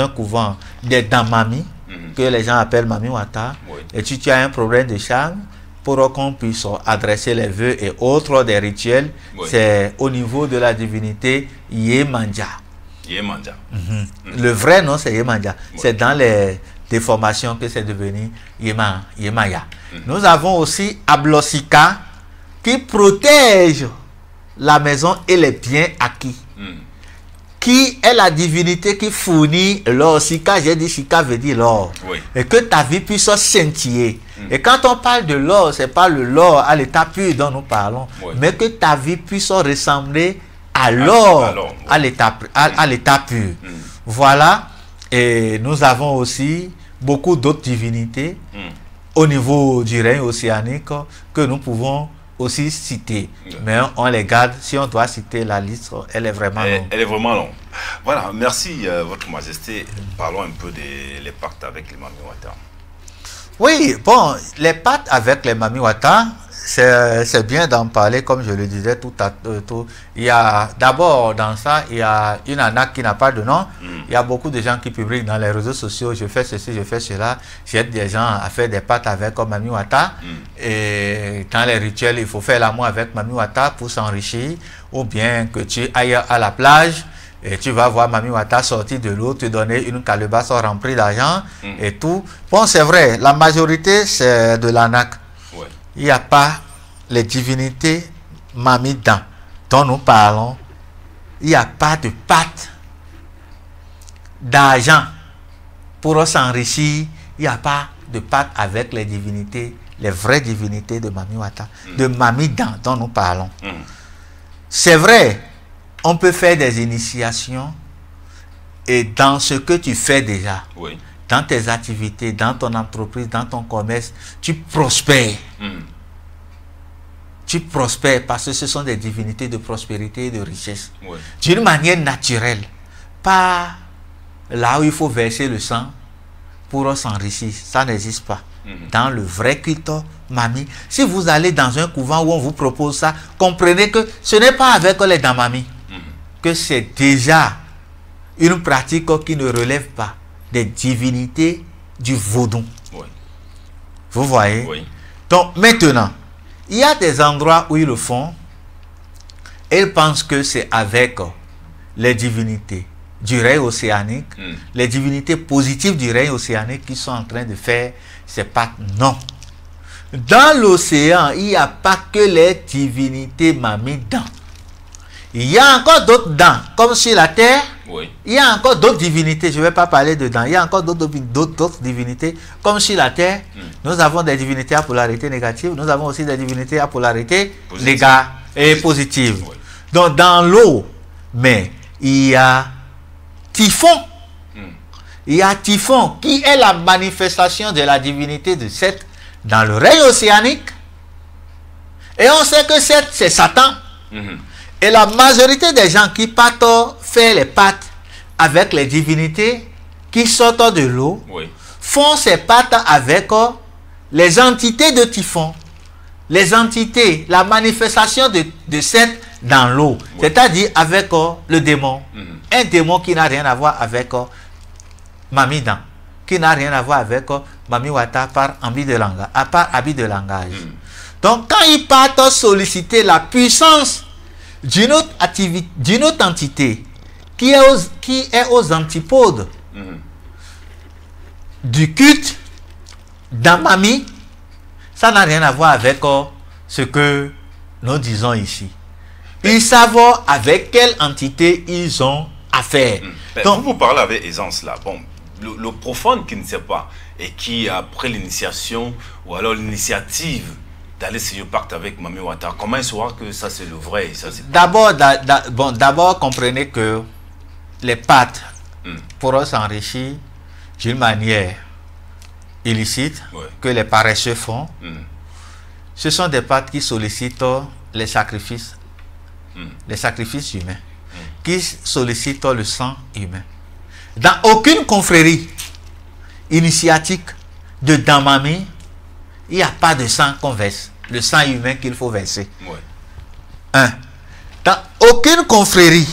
couvent des Damami, que les gens appellent Mami Wata, et tu as un problème de charme, pour qu'on puisse adresser les vœux et autres des rituels, c'est au niveau de la divinité Yemanja. Yemanja. Le vrai nom, c'est Yemanja. C'est dans les déformations que c'est devenu Yemaya. Nous avons aussi Ablosika, qui protège la maison et les biens acquis. Qui est la divinité qui fournit l'or. Sika, j'ai dit Sika veut dire l'or. Et que ta vie puisse scintiller. Et quand on parle de l'or, c'est pas le l'or à l'état pur dont nous parlons, mais que ta vie puisse ressembler à l'or à l'état pur. Voilà. Et nous avons aussi beaucoup d'autres divinités au niveau du règne océanique que nous pouvons aussi citer, mais on les garde. Si on doit citer la liste, elle est vraiment longue. Elle est vraiment longue. Voilà, merci Votre Majesté. Parlons un peu des pactes avec les Mami Wata. Oui, bon, les pactes avec les Mami Wata, c'est bien d'en parler, comme je le disais tout. Il y a d'abord dans ça, il y a une arnaque qui n'a pas de nom. Il y a beaucoup de gens qui publient dans les réseaux sociaux, je fais ceci, je fais cela. J'aide des gens à faire des pactes avec Mami Wata. Et dans les rituels, il faut faire l'amour avec Mami Wata pour s'enrichir. Ou bien que tu ailles à la plage et tu vas voir Mami Wata sortir de l'eau, te donner une calebasse remplie d'argent et tout. Bon, c'est vrai, la majorité, c'est de l'arnaque. Il n'y a pas les divinités Mami dont nous parlons. Il n'y a pas de pacte d'argent pour s'enrichir. Il n'y a pas de pacte avec les divinités, les vraies divinités de Mami Wata, de Mami dont nous parlons. C'est vrai, on peut faire des initiations et dans ce que tu fais déjà. Dans tes activités, dans ton entreprise, dans ton commerce, tu prospères. Tu prospères parce que ce sont des divinités de prospérité et de richesse. D'une manière naturelle. Pas là où il faut verser le sang pour s'enrichir. Ça n'existe pas. Dans le vrai culte Mami. Si vous allez dans un couvent où on vous propose ça, comprenez que ce n'est pas avec les Damami. Que c'est déjà une pratique qui ne relève pas des divinités du vaudou. Vous voyez? Donc maintenant, il y a des endroits où ils le font et ils pensent que c'est avec les divinités du règne océanique, les divinités positives du règne océanique qui sont en train de faire ces pactes. Non. Dans l'océan, il n'y a pas que les divinités Mami dents. Il y a encore d'autres dents, comme sur la terre. Il y a encore d'autres divinités, je ne vais pas parler de dents. Il y a encore d'autres divinités, comme sur la terre. Nous avons des divinités à polarité négative. Nous avons aussi des divinités à polarité négative et positive. Donc dans l'eau, mais il y a Typhon. Il y a Typhon qui est la manifestation de la divinité de Seth dans le règne océanique. Et on sait que c'est Satan. Mhm. Et la majorité des gens qui partent faire les pactes avec les divinités qui sortent de l'eau, Oui. font ces pactes avec les entités de Typhon. Les entités, la manifestation de Seth dans l'eau. Oui. C'est-à-dire avec le démon. Mhm. Un démon qui n'a rien à voir avec Mami Dan. Qui n'a rien à voir avec Mami Wata par habit de langage. À part habit de langage. Mhm. Donc quand ils partent solliciter la puissance d'une autre activité, d'une autre entité qui est aux antipodes Mhm. du culte d'Amami, ça n'a rien à voir avec ce que nous disons ici. Ils savent avec quelle entité ils ont affaire. Donc, vous parlez avec aisance là. Bon, le profane qui ne sait pas et qui, après l'initiation ou alors l'initiative d'aller signer le pacte avec Mami Wata, comment il saura que ça c'est le vrai? D'abord, comprenez que les pactes pourront s'enrichir d'une manière illicite que les paresseux font. Ce sont des pactes qui sollicitent les sacrifices humains, qui sollicitent le sang humain. Dans aucune confrérie initiatique de Damami, il n'y a pas de sang qu'on verse, le sang humain qu'il faut verser. Dans aucune confrérie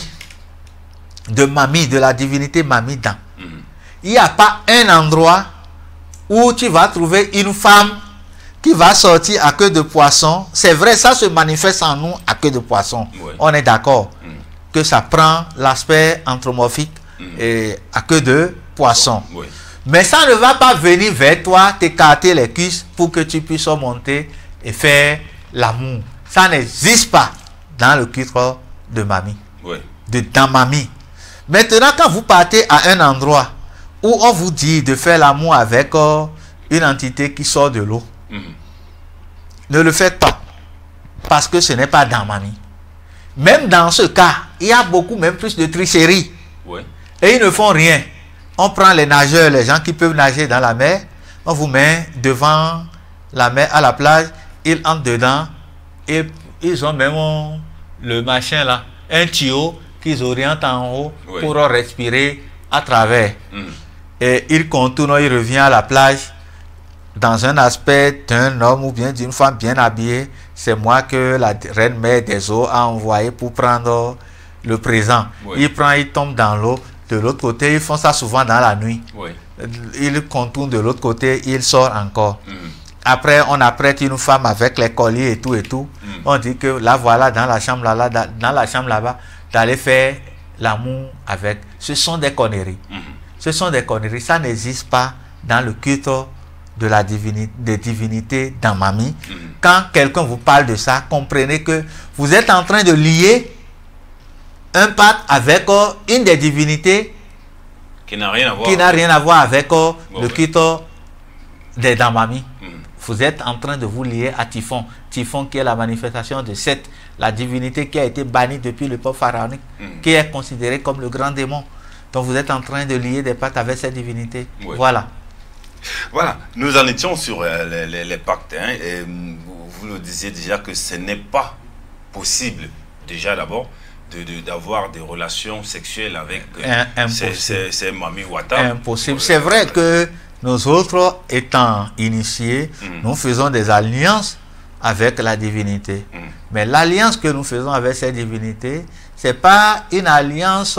de Mami, de la divinité Mami Dan, il n'y a pas un endroit où tu vas trouver une femme qui va sortir à queue de poisson. C'est vrai, ça se manifeste en nous à queue de poisson. On est d'accord que ça prend l'aspect anthropomorphique et à queue de poisson. Mais ça ne va pas venir vers toi, t'écarter les cuisses pour que tu puisses monter et faire l'amour. Ça n'existe pas dans le culte de Mami, dans Mami. Maintenant, quand vous partez à un endroit où on vous dit de faire l'amour avec une entité qui sort de l'eau, ne le faites pas, parce que ce n'est pas dans Mami. Même dans ce cas, il y a beaucoup, même plus de tricherie. Et ils ne font rien. On prend les nageurs, les gens qui peuvent nager dans la mer, on vous met devant la mer à la plage, ils entrent dedans, et ils ont même le machin là, un tuyau qu'ils orientent en haut pour respirer à travers. Et ils contournent, ils reviennent à la plage dans un aspect d'un homme ou bien d'une femme bien habillée. C'est moi que la reine mère des eaux a envoyé pour prendre le présent. Il prend, il tombe dans l'eau. De l'autre côté, ils font ça souvent dans la nuit. Ils contournent de l'autre côté, ils sortent encore. Après, on apprête une femme avec les colliers et tout. On dit que là, voilà, dans la chambre là, dans la chambre là-bas, d'aller faire l'amour avec. Ce sont des conneries. Ce sont des conneries. Ça n'existe pas dans le culte de la divinité, des divinités dans Mami. Quand quelqu'un vous parle de ça, comprenez que vous êtes en train de lier un pacte avec une des divinités qui n'a rien à voir avec le culte des Damami. Vous êtes en train de vous lier à Typhon. Typhon qui est la manifestation de Seth, la divinité qui a été bannie depuis le peuple pharaonique, qui est considéré comme le grand démon. Donc vous êtes en train de lier des pactes avec cette divinité. Voilà. Voilà, nous en étions sur les pactes. Et vous nous disiez déjà que ce n'est pas possible, déjà d'abord, d'avoir des relations sexuelles avec ces Mami Wata. Impossible. C'est vrai que nous autres, étant initiés, nous faisons des alliances avec la divinité. Mais l'alliance que nous faisons avec cette divinité, ce n'est pas une alliance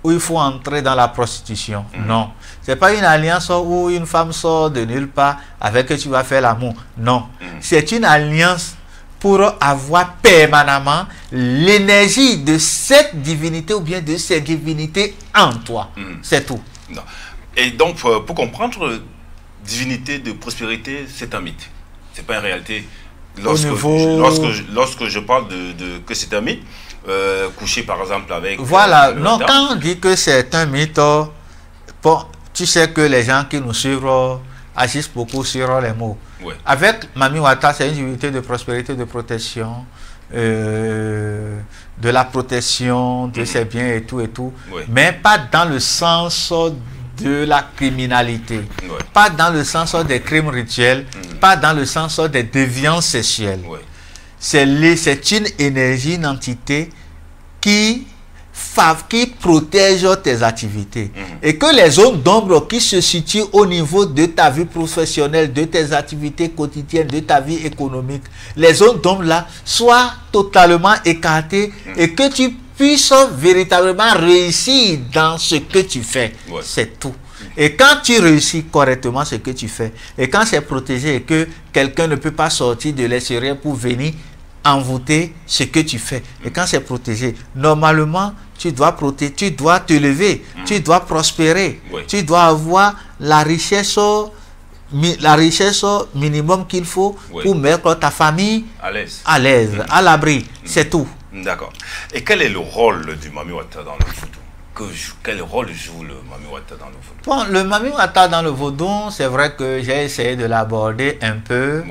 où il faut entrer dans la prostitution. Non. Ce n'est pas une alliance où une femme sort de nulle part avec qui tu vas faire l'amour. Non. C'est une alliance pour avoir permanemment l'énergie de cette divinité ou bien de ces divinités en toi. C'est tout. Non. Et donc, pour comprendre, divinité de prospérité, c'est un mythe. C'est pas une réalité. Lorsque je parle que c'est un mythe, coucher par exemple avec... Voilà, non, quand on dit que c'est un mythe, bon, tu sais que les gens qui nous suivent agissent beaucoup sur les mots. Avec Mami Wata, c'est une divinité de prospérité, de protection, de la protection de ses biens et tout, mais pas dans le sens de la criminalité, pas dans le sens des crimes rituels, pas dans le sens des déviances sexuelles. c'est une énergie, une entité qui protège tes activités. Et que les zones d'ombre qui se situent au niveau de ta vie professionnelle, de tes activités quotidiennes, de ta vie économique, les zones d'ombre là soient totalement écartées et que tu puisses véritablement réussir dans ce que tu fais. C'est tout. Et quand tu réussis correctement ce que tu fais, et quand c'est protégé et que quelqu'un ne peut pas sortir de l'extérieur pour venir envoûter ce que tu fais, et quand c'est protégé, normalement, tu dois te lever, tu dois prospérer, tu dois avoir la richesse minimum qu'il faut pour mettre ta famille à l'aise, à l'abri. C'est tout. D'accord. Et quel est le rôle du Mami Wata dans le vaudou? Quel rôle joue le Mami Wata dans le vaudou? Bon, le Mami Wata dans le vaudou, c'est vrai que j'ai essayé de l'aborder un peu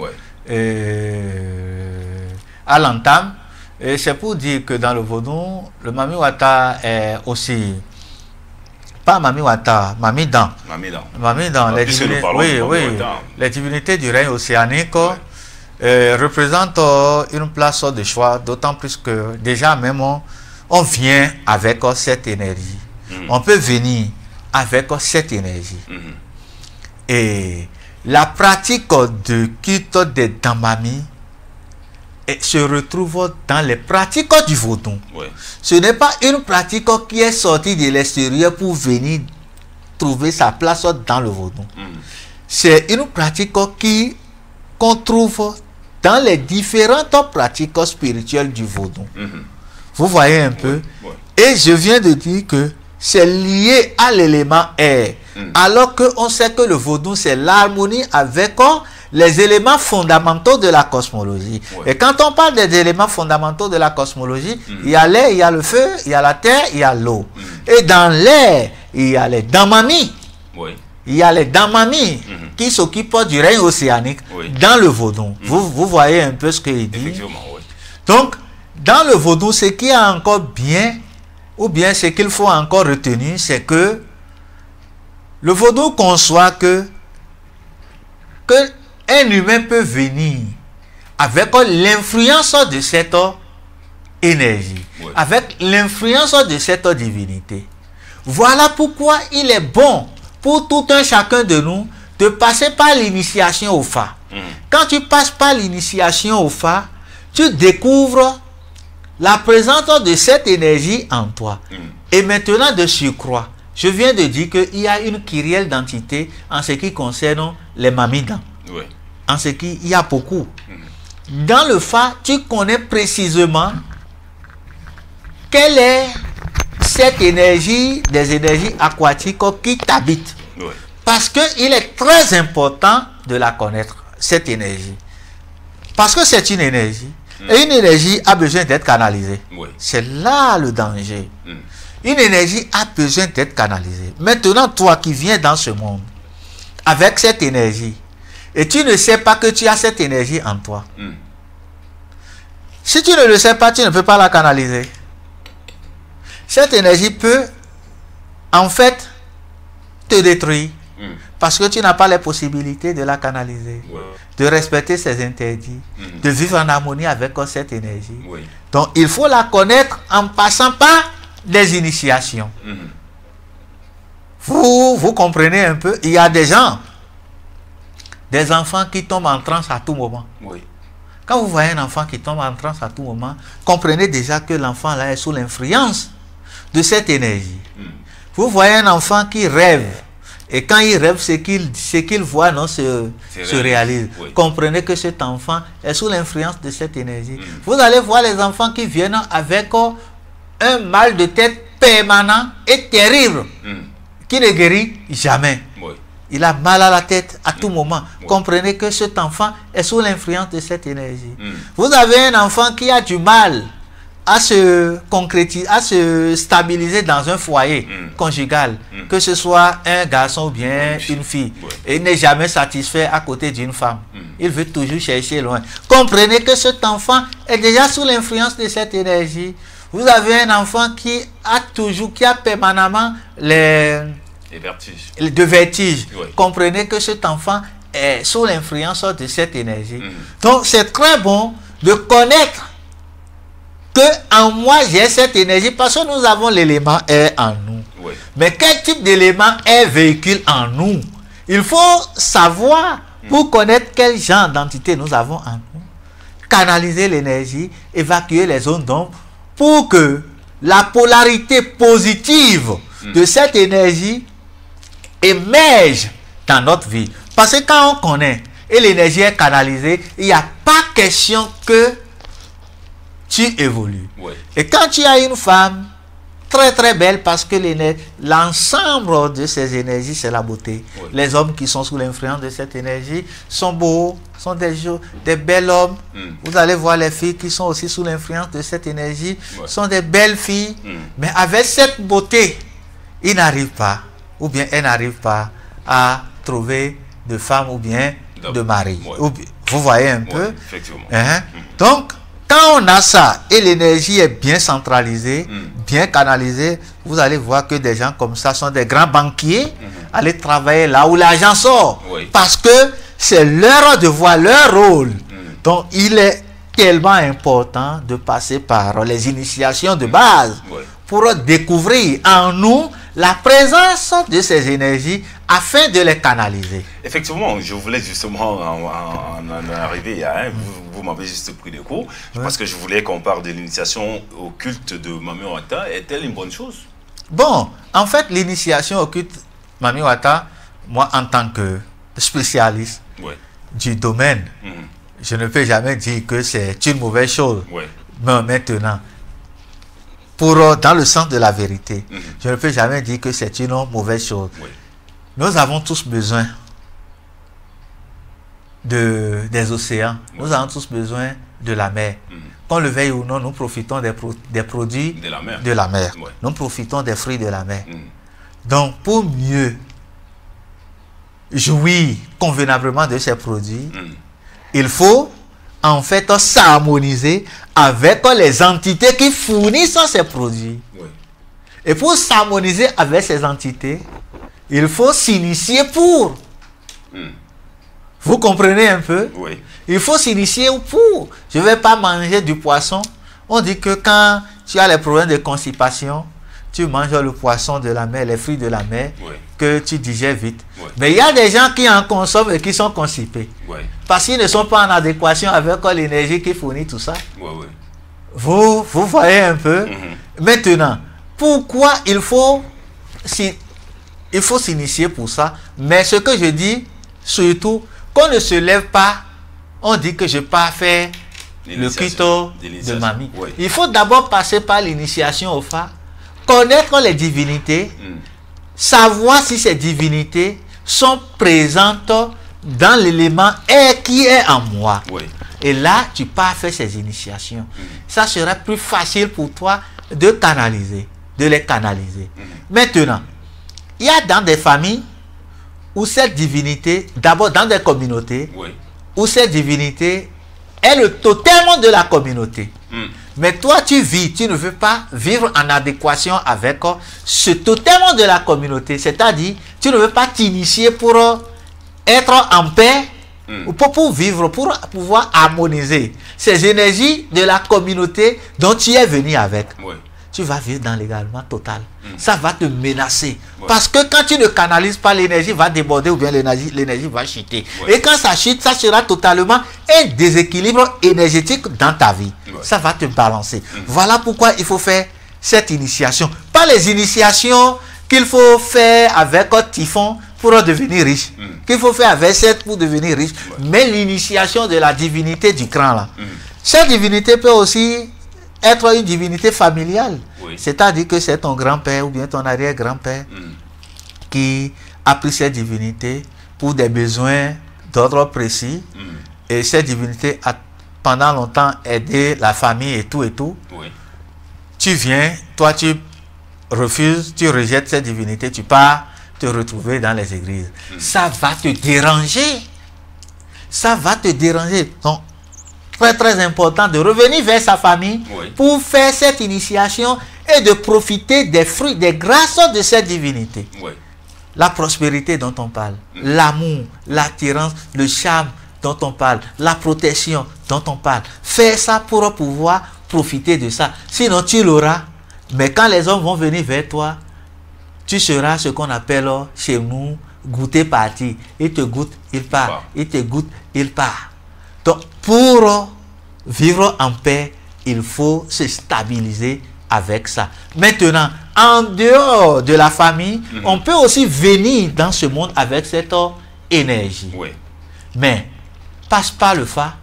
à l'entame. Et c'est pour dire que dans le vaudou, le Mami Wata est aussi, pas Mami Wata, Mami Dan. Mami Dan, les divinités du règne océanique représentent une place de choix, d'autant plus que déjà même on vient avec cette énergie. On peut venir avec cette énergie. Et la pratique de culte des Dambami se retrouve dans les pratiques du vaudou. Ce n'est pas une pratique qui est sortie de l'extérieur pour venir trouver sa place dans le vaudou. C'est une pratique qu'on trouve dans les différentes pratiques spirituelles du vaudou. Vous voyez un peu? Et je viens de dire que c'est lié à l'élément air. Alors qu'on sait que le vaudou, c'est l'harmonie avec les éléments fondamentaux de la cosmologie. Et quand on parle des éléments fondamentaux de la cosmologie, il y a l'air, il y a le feu, il y a la terre, il y a l'eau. Et dans l'air, il y a les Dambami. Il y a les Dambami qui s'occupent du règne océanique dans le vaudou. Vous voyez un peu ce qu'il dit. Donc, dans le vaudou, ce qui est encore bien, ou bien ce qu'il faut encore retenir, c'est que le vaudou conçoit que un humain peut venir avec l'influence de cette énergie, avec l'influence de cette divinité. Voilà pourquoi il est bon pour tout un chacun de nous de passer par l'initiation au Fa. Quand tu passes par l'initiation au Fa, tu découvres la présence de cette énergie en toi. Et maintenant, de surcroît, je viens de dire qu'il y a une kyrielle d'entité en ce qui concerne les Mamidan. En ce qui, il y a beaucoup. Dans le Fa, tu connais précisément quelle est cette énergie, des énergies aquatiques qui t'habitent. Parce qu'il est très important de la connaître, cette énergie. Parce que c'est une énergie. Et une énergie a besoin d'être canalisée. C'est là le danger. Une énergie a besoin d'être canalisée. Maintenant, toi qui viens dans ce monde avec cette énergie, et tu ne sais pas que tu as cette énergie en toi. Si tu ne le sais pas, tu ne peux pas la canaliser. Cette énergie peut, en fait, te détruire. Parce que tu n'as pas les possibilités de la canaliser, de respecter ses interdits, de vivre en harmonie avec cette énergie. Donc, il faut la connaître en passant par des initiations. Vous comprenez un peu? Il y a des gens, des enfants qui tombent en transe à tout moment. Quand vous voyez un enfant qui tombe en transe à tout moment, comprenez déjà que l'enfant là est sous l'influence de cette énergie. Vous voyez un enfant qui rêve, et quand il rêve, ce qu'il voit non se réalise. Comprenez que cet enfant est sous l'influence de cette énergie. Vous allez voir les enfants qui viennent avec un mal de tête permanent et terrible, qui ne guérit jamais. Il a mal à la tête à tout moment. Comprenez que cet enfant est sous l'influence de cette énergie. Vous avez un enfant qui a du mal à se concrétiser, à se stabiliser dans un foyer conjugal, que ce soit un garçon ou bien une fille, et il n'est jamais satisfait à côté d'une femme. Il veut toujours chercher loin. Comprenez que cet enfant est déjà sous l'influence de cette énergie. Vous avez un enfant qui a permanemment les vertiges. Comprenez que cet enfant est sous l'influence de cette énergie. Donc c'est très bon de connaître que en moi j'ai cette énergie, parce que nous avons l'élément air en nous. Oui. Mais quel type d'élément air véhicule en nous? Il faut savoir pour connaître quel genre d'entité nous avons en nous. Canaliser l'énergie, évacuer les zones d'ombre pour que la polarité positive de cette énergie émerge dans notre vie. Parce que quand on connaît et l'énergie est canalisée, il n'y a pas question que tu évolues. Oui. Et quand tu as une femme très très belle, parce que l'ensemble de ces énergies, c'est la beauté. Oui. Les hommes qui sont sous l'influence de cette énergie sont beaux, sont des bels hommes. Vous allez voir les filles qui sont aussi sous l'influence de cette énergie, sont des belles filles. Mais avec cette beauté, ils n'arrivent pas, ou bien elles n'arrivent pas à trouver de femme ou bien de mari. Vous voyez un peu? Effectivement. Donc, quand on a ça et l'énergie est bien centralisée, bien canalisée, vous allez voir que des gens comme ça sont des grands banquiers, aller travailler là où l'argent sort. Parce que c'est leur devoir, leur rôle. Donc, il est tellement important de passer par les initiations de base pour découvrir en nous la présence de ces énergies afin de les canaliser. Effectivement, je voulais justement en arriver à vous m'avez juste pris des cours, parce que je voulais qu'on parle de l'initiation au culte de Mami Wata. Est-elle une bonne chose? Bon, en fait, l'initiation au culte Mami Wata, moi en tant que spécialiste du domaine, je ne peux jamais dire que c'est une mauvaise chose. Mais maintenant, dans le sens de la vérité, je ne peux jamais dire que c'est une mauvaise chose. Nous avons tous besoin des océans. Nous avons tous besoin de la mer. Qu'on le veuille ou non, nous profitons des produits de la mer. Nous profitons des fruits de la mer. Donc, pour mieux jouir convenablement de ces produits, il faut en fait s'harmoniser avec les entités qui fournissent ces produits. Et pour s'harmoniser avec ces entités, il faut s'initier pour. Vous comprenez un peu? Il faut s'initier pour. Je ne vais pas manger du poisson. On dit que quand tu as les problèmes de constipation, tu manges le poisson de la mer, les fruits de la mer, que tu digères vite. Mais il y a des gens qui en consomment et qui sont constipés. Parce qu'ils ne sont pas en adéquation avec l'énergie qui fournit tout ça. Vous voyez un peu? Maintenant, pourquoi il faut s'initier pour ça? Mais ce que je dis, surtout, qu'on ne se lève pas, on dit que je n'ai pas fait le culte de Mami. Il faut d'abord passer par l'initiation au phare, connaître les divinités, savoir si ces divinités sont présentes dans l'élément air qui est en moi. Et là, tu pars faire ces initiations. Ça sera plus facile pour toi de canaliser, de les canaliser. Maintenant, il y a dans des familles où cette divinité, d'abord dans des communautés, où cette divinité est le totem de la communauté. Mais toi, tu vis, tu ne veux pas vivre en adéquation avec ce totem de la communauté. C'est-à-dire, tu ne veux pas t'initier pour être en paix, ou pour vivre, pour pouvoir harmoniser ces énergies de la communauté dont tu es venu avec. Tu vas vivre dans l'égarement total. Ça va te menacer. Parce que quand tu ne canalises pas, l'énergie va déborder ou bien l'énergie va chuter. Et quand ça chute, ça sera totalement un déséquilibre énergétique dans ta vie. Ça va te balancer. Voilà pourquoi il faut faire cette initiation. Pas les initiations qu'il faut faire avec Typhon pour devenir riche. Qu'il faut faire avec cette pour devenir riche. Mais l'initiation de la divinité du cran là. Cette divinité peut aussi être une divinité familiale. C'est-à-dire que c'est ton grand-père ou bien ton arrière-grand-père qui a pris cette divinité pour des besoins d'ordre précis. Et cette divinité a pendant longtemps aidé la famille et tout et tout. Tu viens, toi tu refuses, tu rejettes cette divinité, tu pars te retrouver dans les églises. Ça va te déranger. Ça va te déranger. Donc, très très important de revenir vers sa famille pour faire cette initiation et de profiter des fruits, des grâces de cette divinité. La prospérité dont on parle, l'amour, l'attirance, le charme, dont on parle, la protection dont on parle. Fais ça pour pouvoir profiter de ça. Sinon, tu l'auras. Mais quand les hommes vont venir vers toi, tu seras ce qu'on appelle chez nous goûter parti. Il te goûte, il part. Il te goûte, il part. Donc, pour vivre en paix, il faut se stabiliser avec ça. Maintenant, en dehors de la famille, on peut aussi venir dans ce monde avec cette énergie. Oui. Mais, passe par le phare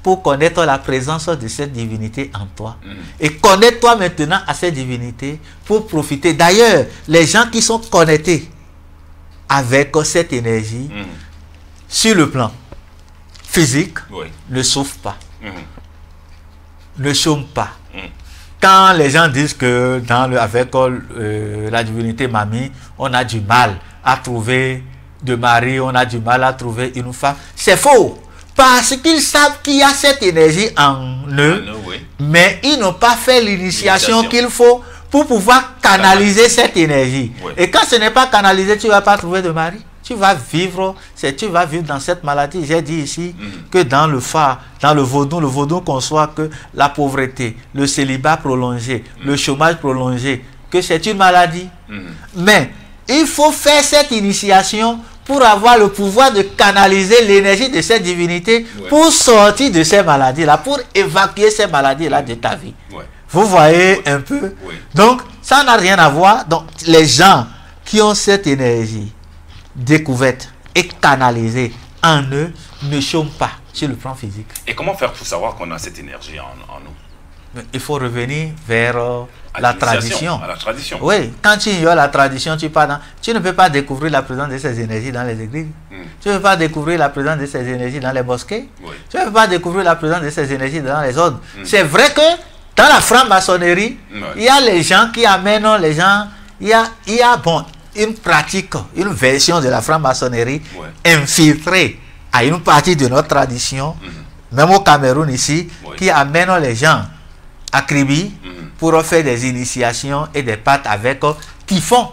pour connaître la présence de cette divinité en toi. Et connecte-toi maintenant à cette divinité pour profiter. D'ailleurs, les gens qui sont connectés avec cette énergie, sur le plan physique, ne souffrent pas, ne chôment pas. Quand les gens disent que avec la divinité Mami, on a du mal à trouver de mari, on a du mal à trouver une femme, c'est faux. Parce qu'ils savent qu'il y a cette énergie en eux, mais ils n'ont pas fait l'initiation qu'il faut pour pouvoir canaliser cette énergie. Et quand ce n'est pas canalisé, tu ne vas pas trouver de mari. Tu vas vivre dans cette maladie. J'ai dit ici que dans le phare, dans le vaudou conçoit que la pauvreté, le célibat prolongé, le chômage prolongé, que c'est une maladie. Mais il faut faire cette initiation pour avoir le pouvoir de canaliser l'énergie de cette divinité pour sortir de ces maladies-là, pour évacuer ces maladies-là de ta vie. Vous voyez un peu? Donc, ça n'a rien à voir. Donc, les gens qui ont cette énergie découverte et canalisée en eux ne chôment pas sur le plan physique. Et comment faire pour savoir qu'on a cette énergie en nous? Il faut revenir vers la tradition. À la tradition. Oui, quand tu ignores la tradition, tu ne peux pas découvrir la présence de ces énergies dans les églises. Tu ne peux pas découvrir la présence de ces énergies dans les mosquées. Tu ne peux pas découvrir la présence de ces énergies dans les ordres. C'est vrai que dans la franc-maçonnerie, il y a les gens qui amènent les gens. Il y a une pratique, une version de la franc-maçonnerie infiltrée à une partie de notre tradition, même au Cameroun ici, qui amène les gens à Kribi pour faire des initiations et des pactes avec Typhon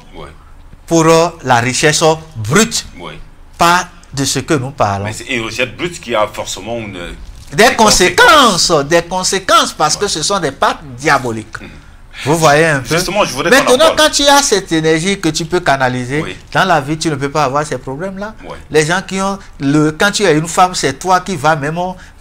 pour la richesse brute, pas de ce que nous parlons. Mais c'est une richesse brute qui a forcément des conséquences parce que ce sont des pactes diaboliques. Vous voyez un peu. Justement, je voudrais maintenant, quand tu as cette énergie que tu peux canaliser, dans la vie, tu ne peux pas avoir ces problèmes-là. Les gens qui ont quand tu as une femme, c'est toi qui vas même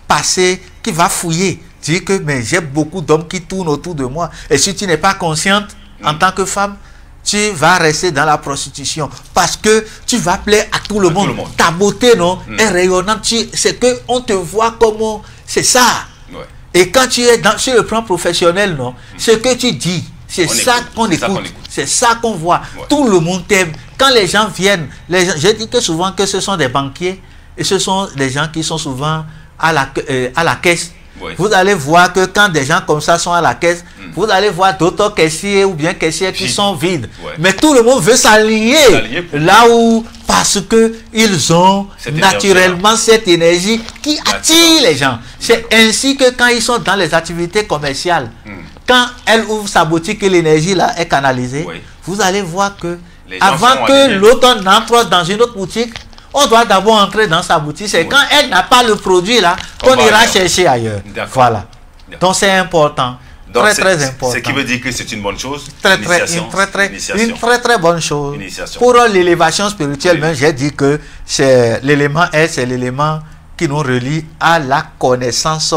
passer, qui va fouiller. Tu dis que mais j'ai beaucoup d'hommes qui tournent autour de moi. Et si tu n'es pas consciente en tant que femme, tu vas rester dans la prostitution parce que tu vas plaire à tout le monde. Ta beauté, non, est rayonnante. C'est qu'on te voit comme c'est ça. Et quand tu es sur le plan professionnel, non, ce que tu dis, c'est ça qu'on écoute. C'est ça qu'on voit. Tout le monde t'aime. Quand les gens viennent, je dis que souvent que ce sont des banquiers et ce sont des gens qui sont souvent à la caisse. Vous allez voir que quand des gens comme ça sont à la caisse, vous allez voir d'autres caissiers ou bien caissiers qui sont vides. Mais tout le monde veut s'aligner là où, parce que ils ont naturellement cette énergie qui attire les gens. C'est ainsi que quand ils sont dans les activités commerciales, quand elle ouvre sa boutique et l'énergie là est canalisée, vous allez voir que avant que l'autre n'entre dans une autre boutique, on doit d'abord entrer dans sa boutique. C'est quand elle n'a pas le produit là qu'on ira chercher ailleurs. Voilà. Donc c'est important. Donc très important. Ce qui veut dire que c'est une bonne chose. Une très bonne chose. Pour l'élévation spirituelle, même j'ai dit que c'est l'élément qui nous relie à la connaissance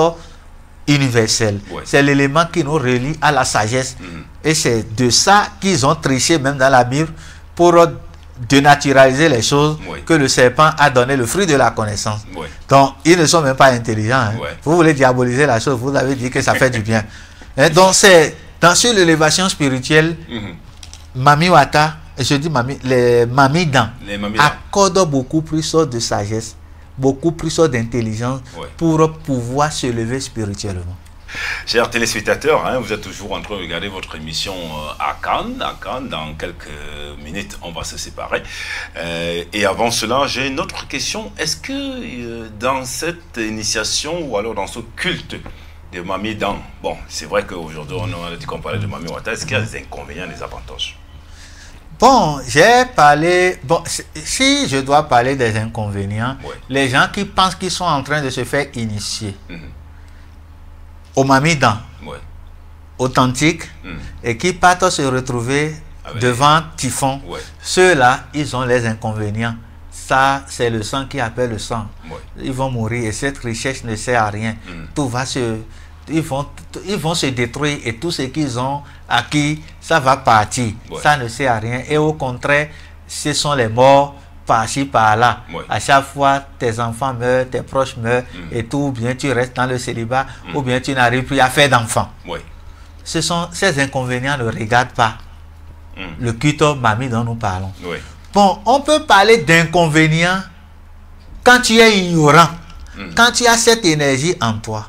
universelle. C'est l'élément qui nous relie à la sagesse. Et c'est de ça qu'ils ont triché même dans la Bible pour dénaturaliser les choses, que le serpent a donné le fruit de la connaissance. Donc, ils ne sont même pas intelligents. Vous voulez diaboliser la chose, vous avez dit que ça fait du bien. Donc, c'est sur l'élévation spirituelle, Mami Wata, et je dis les Mami Dan, accordent beaucoup plus de sagesse, beaucoup plus d'intelligence pour pouvoir se lever spirituellement. Chers téléspectateurs, vous êtes toujours en train de regarder votre émission à Cannes. Dans quelques minutes, on va se séparer. Et avant cela, j'ai une autre question. Est-ce que dans cette initiation ou alors dans ce culte de Mami Dan, bon, c'est vrai qu'aujourd'hui, on a dit qu'on parlait de Mami Wata, est-ce qu'il y a des inconvénients, des avantages? Bon, j'ai parlé... Bon, si je dois parler des inconvénients, les gens qui pensent qu'ils sont en train de se faire initier au Mamidan, authentique, et qui partent se retrouver devant Typhon, ceux-là, ils ont les inconvénients. Ça, c'est le sang qui appelle le sang. Ils vont mourir et cette richesse ne sert à rien. Tout va se... Ils vont se détruire et tout ce qu'ils ont acquis, ça va partir. Ça ne sert à rien. Et au contraire, ce sont les morts par-ci, par-là. À chaque fois, tes enfants meurent, tes proches meurent et tout, ou bien tu restes dans le célibat, ou bien tu n'arrives plus à faire d'enfants. Ces inconvénients ne regardent pas le culte Mami dont nous parlons. Bon, on peut parler d'inconvénients quand tu es ignorant, quand tu as cette énergie en toi.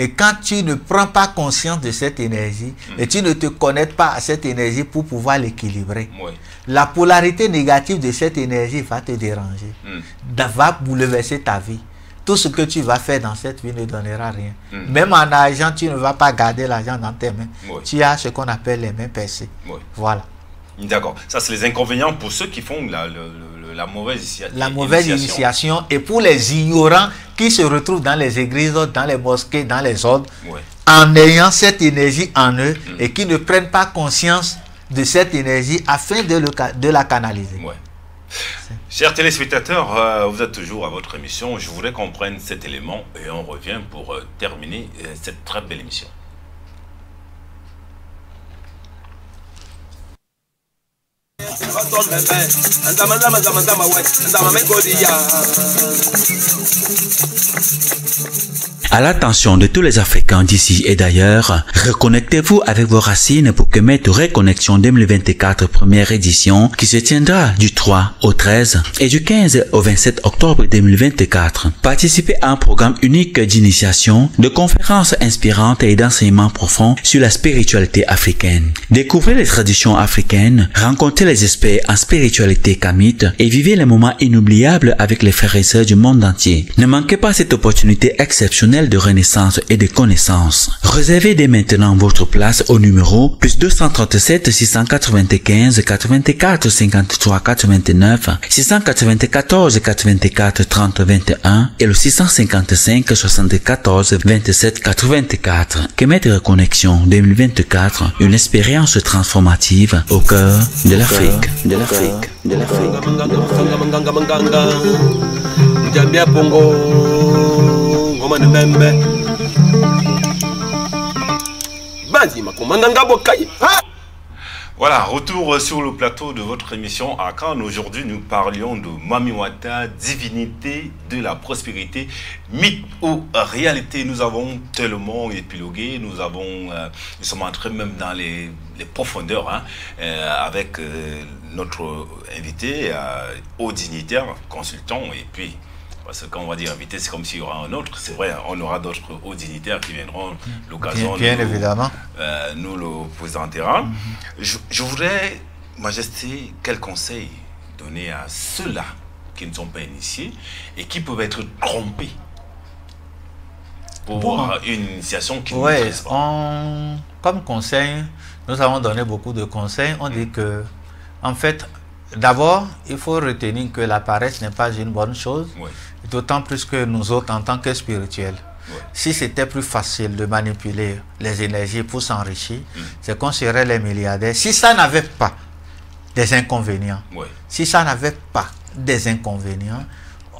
Et quand tu ne prends pas conscience de cette énergie et tu ne te connectes pas à cette énergie pour pouvoir l'équilibrer, la polarité négative de cette énergie va te déranger, va bouleverser ta vie. Tout ce que tu vas faire dans cette vie ne donnera rien. Même en argent, tu ne vas pas garder l'argent dans tes mains. Tu as ce qu'on appelle les mains percées. Voilà. D'accord. Ça, c'est les inconvénients pour ceux qui font la mauvaise initiation. Et pour les ignorants qui se retrouvent dans les églises, dans les mosquées, dans les ordres, en ayant cette énergie en eux et qui ne prennent pas conscience de cette énergie afin de la canaliser. Chers téléspectateurs, vous êtes toujours à votre émission. Je voudrais qu'on prenne cet élément et on revient pour terminer cette très belle émission. À l'attention de tous les Africains d'ici et d'ailleurs, reconnectez-vous avec vos racines pour que Maître Reconnexion 2024 première édition qui se tiendra du 3 au 13 et du 15 au 27 octobre 2024. Participez à un programme unique d'initiation, de conférences inspirantes et d'enseignements profonds sur la spiritualité africaine. Découvrez les traditions africaines, rencontrez les experts en spiritualité kamite et vivez les moments inoubliables avec les frères et sœurs du monde entier. Ne manquez pas cette opportunité exceptionnelle de renaissance et de connaissance. Réservez dès maintenant votre place au numéro +237 695 84 53 89 694 84 30 21 et le 655 74 27 84. Que Maître Reconnexion 2024, une expérience transformative au cœur de l'Afrique. Voilà, retour sur le plateau de votre émission Akan. Aujourd'hui, nous parlions de Mami Wata, divinité de la prospérité, mythe ou réalité. Nous avons tellement épilogué, nous sommes entrés même dans les profondeurs avec notre invité, haut dignitaire, consultant, et puis parce que quand on va dire invité, c'est comme s'il y aura un autre. C'est vrai, on aura d'autres hauts dignitaires qui viendront l'occasion évidemment. Nous le présentera. Je voudrais, Majesté, quel conseil donner à ceux-là qui ne sont pas initiés et qui peuvent être trompés pour une initiation qui ne maîtrise pas. Comme conseil, nous avons donné beaucoup de conseils. On dit que, en fait, d'abord, il faut retenir que la paresse n'est pas une bonne chose. D'autant plus que nous autres, en tant que spirituels, si c'était plus facile de manipuler les énergies pour s'enrichir, c'est qu'on serait les milliardaires. Si ça n'avait pas des inconvénients,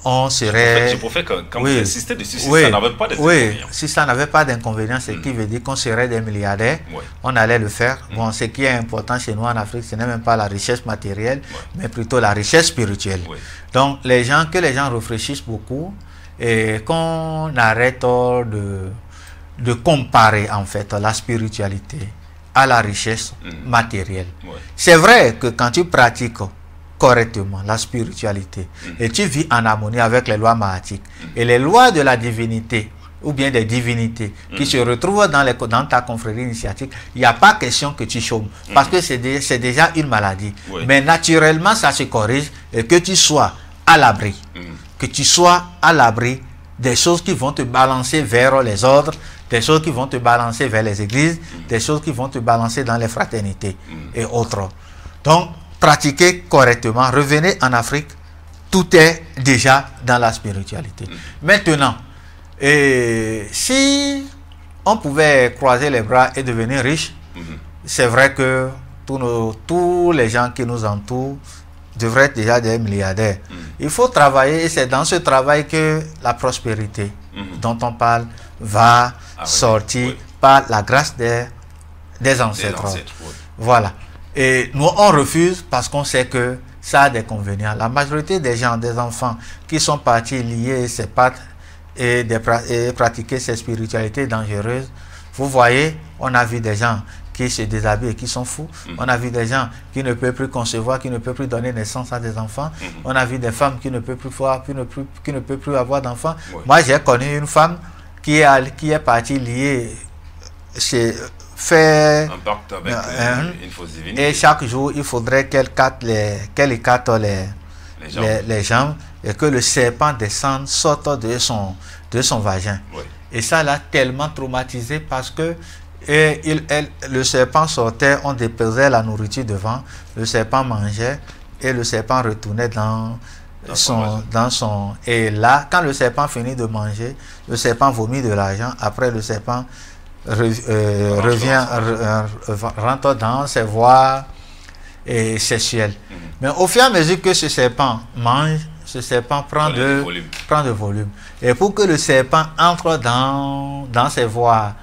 on serait... En fait, je préfère que quand vous insistez dessus, si ça n'avait pas d'inconvénients. Si ça n'avait pas d'inconvénients, c'est qui veut dire qu'on serait des milliardaires, on allait le faire. Bon, ce qui est important chez nous en Afrique, ce n'est même pas la richesse matérielle, mais plutôt la richesse spirituelle. Donc, que les gens réfléchissent beaucoup et qu'on arrête de comparer en fait la spiritualité à la richesse matérielle. C'est vrai que quand tu pratiques correctement la spiritualité et tu vis en harmonie avec les lois mahatiques et les lois de la divinité ou bien des divinités qui se retrouvent dans ta confrérie initiatique, il n'y a pas question que tu chômes parce que c'est déjà une maladie. Mais naturellement, ça se corrige et que tu sois à l'abri. Que tu sois à l'abri des choses qui vont te balancer vers les ordres, des choses qui vont te balancer vers les églises, des choses qui vont te balancer dans les fraternités et autres. Donc, pratiquez correctement, revenez en Afrique, tout est déjà dans la spiritualité. Maintenant, si on pouvait croiser les bras et devenir riche, c'est vrai que tous les gens qui nous entourent devraient être déjà des milliardaires. Il faut travailler et c'est dans ce travail que la prospérité dont on parle va sortir par la grâce des ancêtres. Voilà. Et nous, on refuse parce qu'on sait que ça a des inconvénients. La majorité des gens, des enfants qui sont partis lier ces pattes et pratiquer ces spiritualités dangereuses, vous voyez, on a vu des gens qui se déshabillent et qui sont fous. On a vu des gens qui ne peuvent plus concevoir, qui ne peuvent plus donner naissance à des enfants. On a vu des femmes qui ne peuvent plus voir, qui ne peuvent plus avoir d'enfants. Moi, j'ai connu une femme qui est partie lier faire un pacte avec une fausse divinité. Et chaque jour, il faudrait qu'elle écarte les jambes et que le serpent descende, sorte de son vagin. Et ça l'a tellement traumatisé parce que le serpent sortait, on déposait la nourriture devant, le serpent mangeait et le serpent retournait dans son... Et là, quand le serpent finit de manger, le serpent vomit de l'argent, après le serpent rentre dans ses voies sexuelles. Mais au fur et à mesure que ce serpent mange, ce serpent prend de volume. Et pour que le serpent entre dans ses voies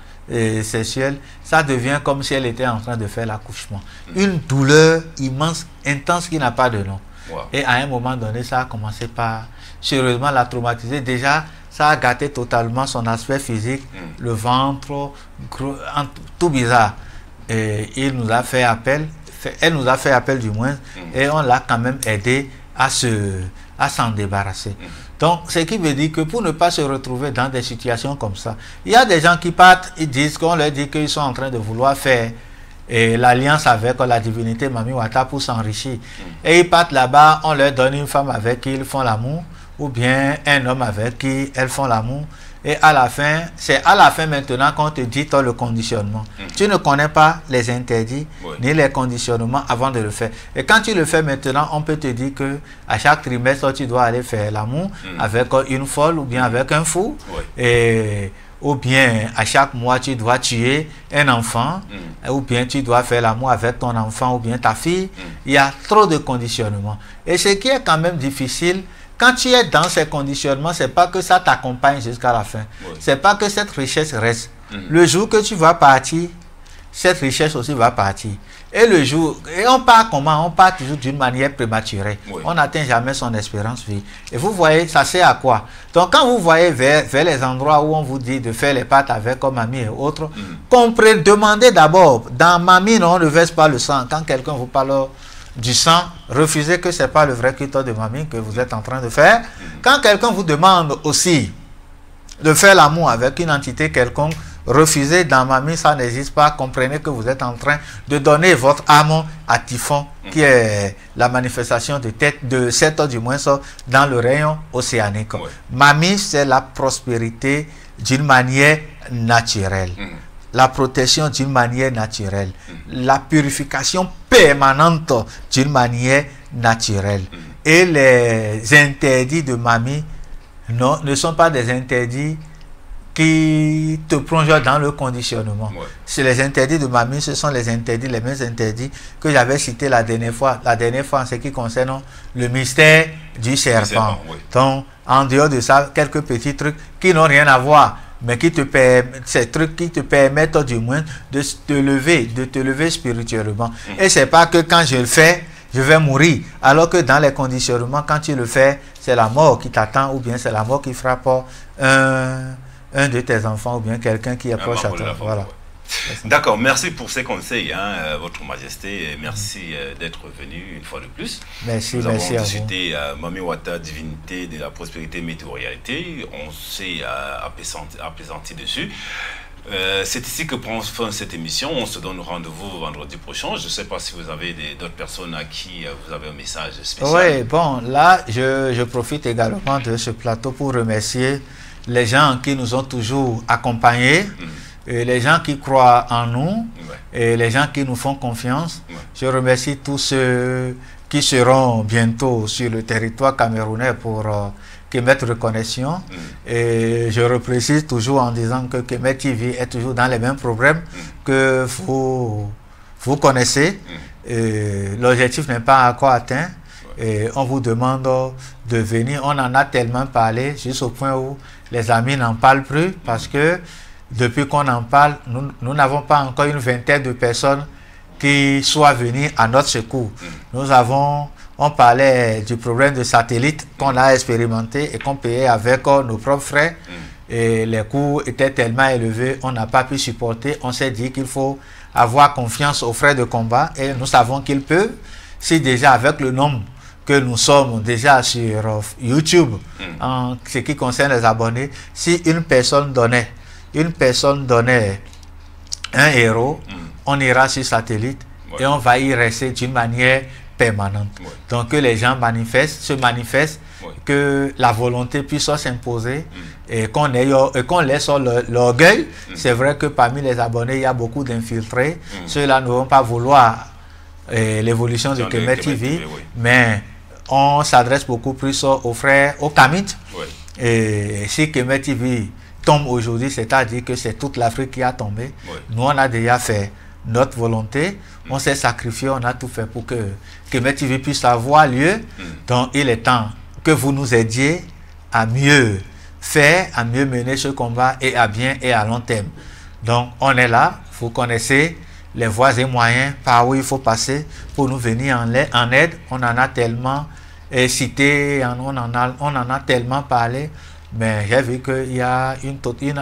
sexuelles, ça devient comme si elle était en train de faire l'accouchement. Une douleur immense, intense qui n'a pas de nom. Et à un moment donné, ça a commencé par sérieusement la traumatiser. Déjà, ça a gâté totalement son aspect physique, le ventre, tout bizarre. Et il nous a fait appel, elle nous a fait appel du moins, et on l'a quand même aidé à s'en débarrasser. Donc, ce qui veut dire que pour ne pas se retrouver dans des situations comme ça, il y a des gens qui partent, ils disent qu'on leur dit qu'ils sont en train de vouloir faire l'alliance avec la divinité Mami Wata pour s'enrichir. Et ils partent là-bas, on leur donne une femme avec qui ils font l'amour, ou bien un homme avec qui elles font l'amour. Et à la fin, c'est à la fin maintenant qu'on te dit le conditionnement. Tu ne connais pas les interdits ni les conditionnements avant de le faire. Et quand tu le fais maintenant, on peut te dire que à chaque trimestre, tu dois aller faire l'amour avec une folle ou bien avec un fou. Ou bien à chaque mois, tu dois tuer un enfant. Ou bien tu dois faire l'amour avec ton enfant ou bien ta fille. Il y a trop de conditionnements. Et ce qui est quand même difficile, quand tu es dans ces conditionnements, c'est pas que ça t'accompagne jusqu'à la fin. C'est pas que cette richesse reste. Le jour que tu vas partir, cette richesse aussi va partir. Et le jour, et on part comment? On part toujours d'une manière prématurée. On n'atteint jamais son espérance de vie. Et vous voyez, ça sert à quoi? Donc quand vous voyez vers les endroits où on vous dit de faire les pâtes avec comme Mamie et autres, demandez d'abord, dans Mamie, on ne verse pas le sang. Quand quelqu'un vous parle du sang, refusez que ce n'est pas le vrai culte de Mamie que vous êtes en train de faire. Quand quelqu'un vous demande aussi de faire l'amour avec une entité quelconque, refusez. Dans Mamie, ça n'existe pas. Comprenez que vous êtes en train de donner votre âme à Typhon, qui est la manifestation de 7 du moins dans le rayon océanique. Mamie, c'est la prospérité d'une manière naturelle. La protection d'une manière naturelle, la purification permanente d'une manière naturelle. Et les interdits de Mamie ne sont pas des interdits qui te plongent dans le conditionnement. C'est les interdits de Mamie, ce sont les interdits, les mêmes interdits que j'avais cités la dernière fois en ce qui concerne le mystère du serpent. Donc, en dehors de ça, quelques petits trucs qui n'ont rien à voir, mais ces trucs qui te permettent du moins de te lever spirituellement. Et c'est pas que quand je le fais, je vais mourir. Alors que dans les conditionnements, quand tu le fais, c'est la mort qui t'attend, ou bien c'est la mort qui frappe un de tes enfants, ou bien quelqu'un qui est proche à toi. Voilà. D'accord, merci pour ces conseils, Votre Majesté, et merci d'être venu une fois de plus. Merci, nous merci avons à discuté Mami Wata, divinité de la prospérité météorialité. On s'est apaisanti dessus. C'est ici que prend fin cette émission. On se donne rendez-vous vendredi prochain. Je ne sais pas si vous avez d'autres personnes à qui vous avez un message spécial. Oui, bon, là, je profite également de ce plateau pour remercier les gens qui nous ont toujours accompagnés. les gens qui croient en nous et les gens qui nous font confiance. Je remercie tous ceux qui seront bientôt sur le territoire camerounais pour Kemet Reconnexion. Et je reprécise toujours en disant que Kemet TV est toujours dans les mêmes problèmes que vous connaissez. L'objectif n'est pas encore atteint. Et on vous demande de venir. On en a tellement parlé jusqu'au point où les amis n'en parlent plus parce que depuis qu'on en parle, nous n'avons pas encore une vingtaine de personnes qui soient venues à notre secours. On parlait du problème de satellite qu'on a expérimenté et qu'on payait avec nos propres frais. Et les coûts étaient tellement élevés, on n'a pas pu supporter. On s'est dit qu'il faut avoir confiance aux frères de combat et nous savons qu'ils peuvent. Si déjà avec le nombre que nous sommes déjà sur YouTube, en ce qui concerne les abonnés, si une personne donnait 1 euro, on ira sur satellite et on va y rester d'une manière permanente. Donc que les gens se manifestent, que la volonté puisse s'imposer et qu'on laisse l'orgueil. C'est vrai que parmi les abonnés, il y a beaucoup d'infiltrés. Ceux-là ne vont pas vouloir l'évolution de Kemet TV, mais on s'adresse beaucoup plus aux frères, aux Kamites. Et si Kemet TV tombe aujourd'hui, c'est-à-dire que c'est toute l'Afrique qui a tombé. Nous, on a déjà fait notre volonté, on s'est sacrifié, on a tout fait pour que Kemet TV puisse avoir lieu. Donc, il est temps que vous nous aidiez à mieux faire, à mieux mener ce combat et à bien et à long terme. Donc, on est là, vous connaissez les voies et moyens par où il faut passer pour nous venir en aide. On en a tellement cité, on en a tellement parlé, mais j'ai vu qu'il y a une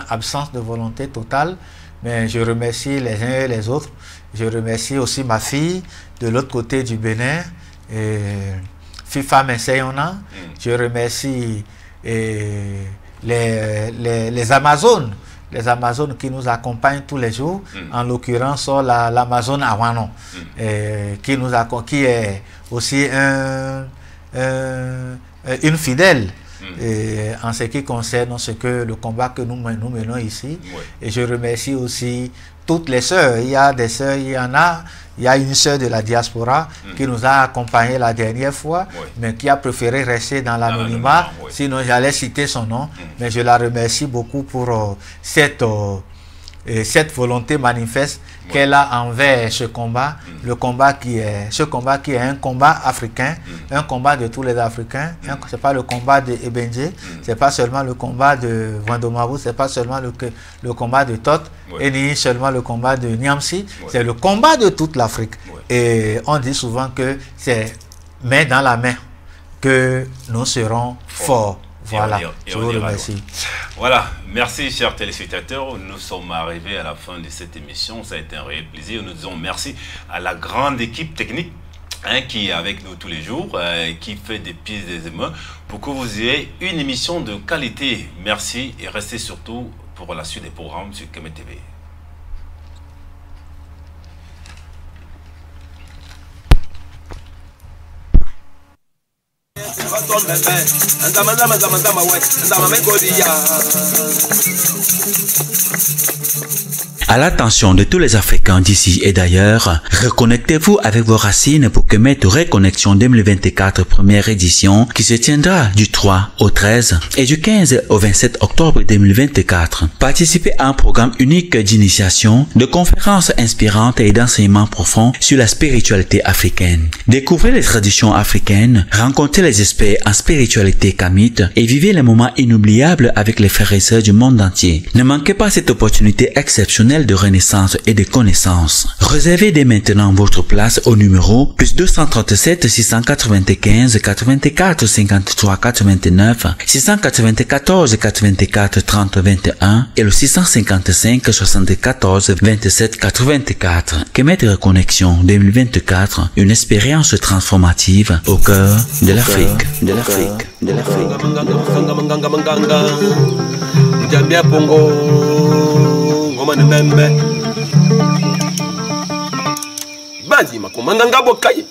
absence de volonté totale. Mais je remercie les uns et les autres. Je remercie aussi ma fille de l'autre côté du Bénin, FIFA Menseyona. Je remercie les Amazones. Les Amazones qui nous accompagnent tous les jours, en l'occurrence l'Amazone Awano, qui est aussi une fidèle en ce qui concerne le combat que nous menons ici. Et je remercie aussi toutes les sœurs. Il y a des sœurs, il y a une sœur de la diaspora qui nous a accompagnés la dernière fois, mais qui a préféré rester dans l'anonymat. Sinon, j'allais citer son nom. Mais je la remercie beaucoup pour cette volonté manifeste qu'elle a envers ce combat, ce combat qui est un combat africain, un combat de tous les Africains. C'est pas le combat de Ebenje, c'est pas seulement le combat de Wandomabu, c'est pas seulement le combat de Tot, et ni seulement le combat de Niamsi, c'est le combat de toute l'Afrique. Et on dit souvent que c'est main dans la main que nous serons forts. Voilà, je vous remercie. Voilà, merci chers téléspectateurs. Nous sommes arrivés à la fin de cette émission. Ça a été un réel plaisir. Nous disons merci à la grande équipe technique qui est avec nous tous les jours, qui fait des pièces des émeutes pour que vous ayez une émission de qualité. Merci et restez surtout pour la suite des programmes sur Kemet TV. À l'attention de tous les Africains d'ici et d'ailleurs, reconnectez-vous avec vos racines pour Kemet Reconnexion 2024 première édition qui se tiendra du 3 au 13 et du 15 au 27 octobre 2024. Participez à un programme unique d'initiation, de conférences inspirantes et d'enseignements profonds sur la spiritualité africaine. Découvrez les traditions africaines, rencontrez les experts en spiritualité kamite et vivez les moments inoubliables avec les frères et sœurs du monde entier. Ne manquez pas cette opportunité exceptionnelle de renaissance et de connaissance. Réservez dès maintenant votre place au numéro +237 695 84 53 89 694 84 30 21 et le 655 74 27 84. Kemet Reconnexion 2024, une expérience transformative au cœur de l'Afrique. Banzi makumanga ngabo kai.